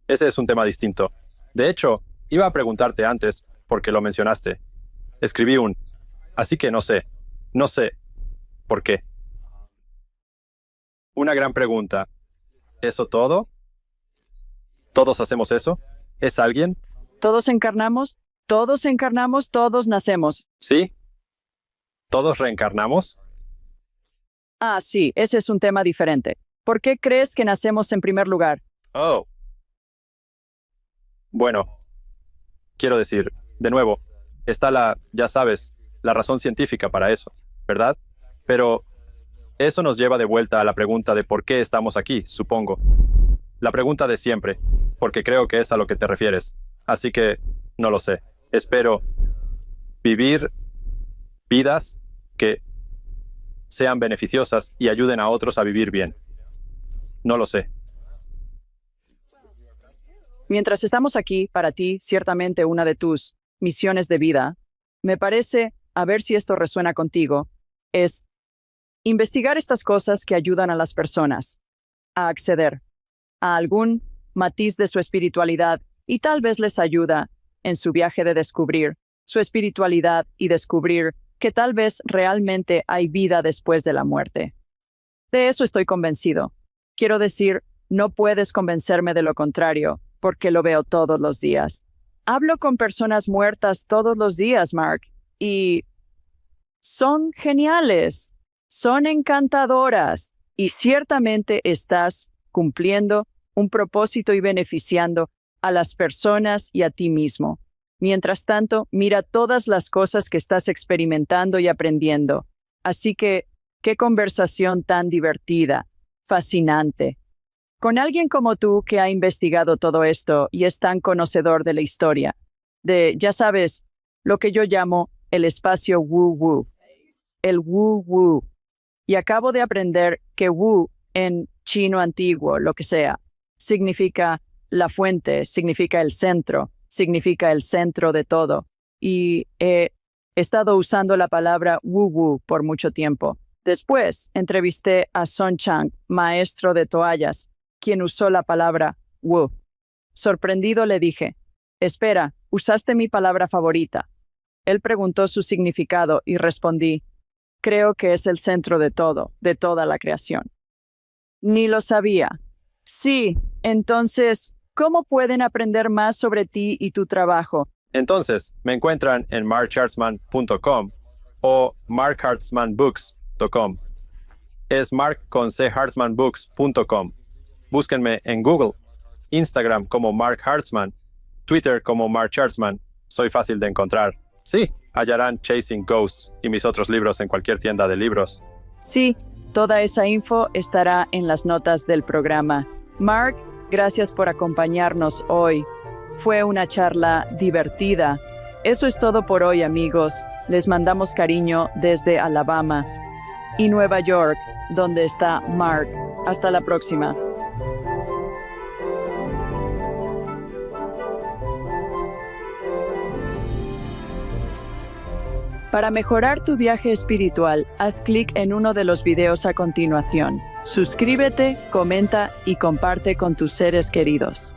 Ese es un tema distinto. De hecho, iba a preguntarte antes, porque lo mencionaste. Escribí así que no sé por qué. Una gran pregunta. ¿Eso todo? ¿Todos hacemos eso? ¿Es alguien? ¿Todos encarnamos? Todos encarnamos, todos nacemos. ¿Sí? ¿Todos reencarnamos? Ah, sí, ese es un tema diferente. ¿Por qué crees que nacemos en primer lugar? Oh. Bueno, quiero decir, de nuevo, está ya sabes, la razón científica para eso, ¿verdad? Pero eso nos lleva de vuelta a la pregunta de por qué estamos aquí, supongo. La pregunta de siempre, porque creo que es a lo que te refieres. Así que, no lo sé. Espero vivir vidas que sean beneficiosas y ayuden a otros a vivir bien. No lo sé. Mientras estamos aquí, para ti, ciertamente una de tus misiones de vida, me parece, a ver si esto resuena contigo, es investigar estas cosas que ayudan a las personas a acceder a algún matiz de su espiritualidad y tal vez les ayuda en su viaje de descubrir su espiritualidad y descubrir que tal vez realmente hay vida después de la muerte. De eso estoy convencido. Quiero decir, no puedes convencerme de lo contrario, porque lo veo todos los días. Hablo con personas muertas todos los días, Mark, y son geniales, son encantadoras, y ciertamente estás cumpliendo un propósito y beneficiando a las personas y a ti mismo. Mientras tanto, mira todas las cosas que estás experimentando y aprendiendo. Así que, qué conversación tan divertida, fascinante. Con alguien como tú que ha investigado todo esto y es tan conocedor de la historia, ya sabes, lo que yo llamo el espacio woo-woo, el woo-woo. Y acabo de aprender que woo en chino antiguo, lo que sea, significa la fuente, significa el centro de todo. Y he estado usando la palabra woo-woo por mucho tiempo. Después entrevisté a Son Chang, maestro de toallas, quien usó la palabra woo. Sorprendido le dije, espera, usaste mi palabra favorita. Él preguntó su significado y respondí, creo que es el centro de todo, de toda la creación. Ni lo sabía. Sí, entonces, ¿cómo pueden aprender más sobre ti y tu trabajo? Entonces, me encuentran en markhartzman.com o markhartzmanbooks markhartzmanbooks.com. Es mark.hartzmanbooks.com. Búsquenme en Google, Instagram como Mark Hartzman, Twitter como Mark Hartzman. Soy fácil de encontrar. Sí, hallarán Chasing Ghosts y mis otros libros en cualquier tienda de libros. Sí, toda esa info estará en las notas del programa. Mark, gracias por acompañarnos hoy. Fue una charla divertida. Eso es todo por hoy, amigos. Les mandamos cariño desde Alabama y Nueva York, donde está Mark. Hasta la próxima. Para mejorar tu viaje espiritual, haz clic en uno de los videos a continuación. Suscríbete, comenta y comparte con tus seres queridos.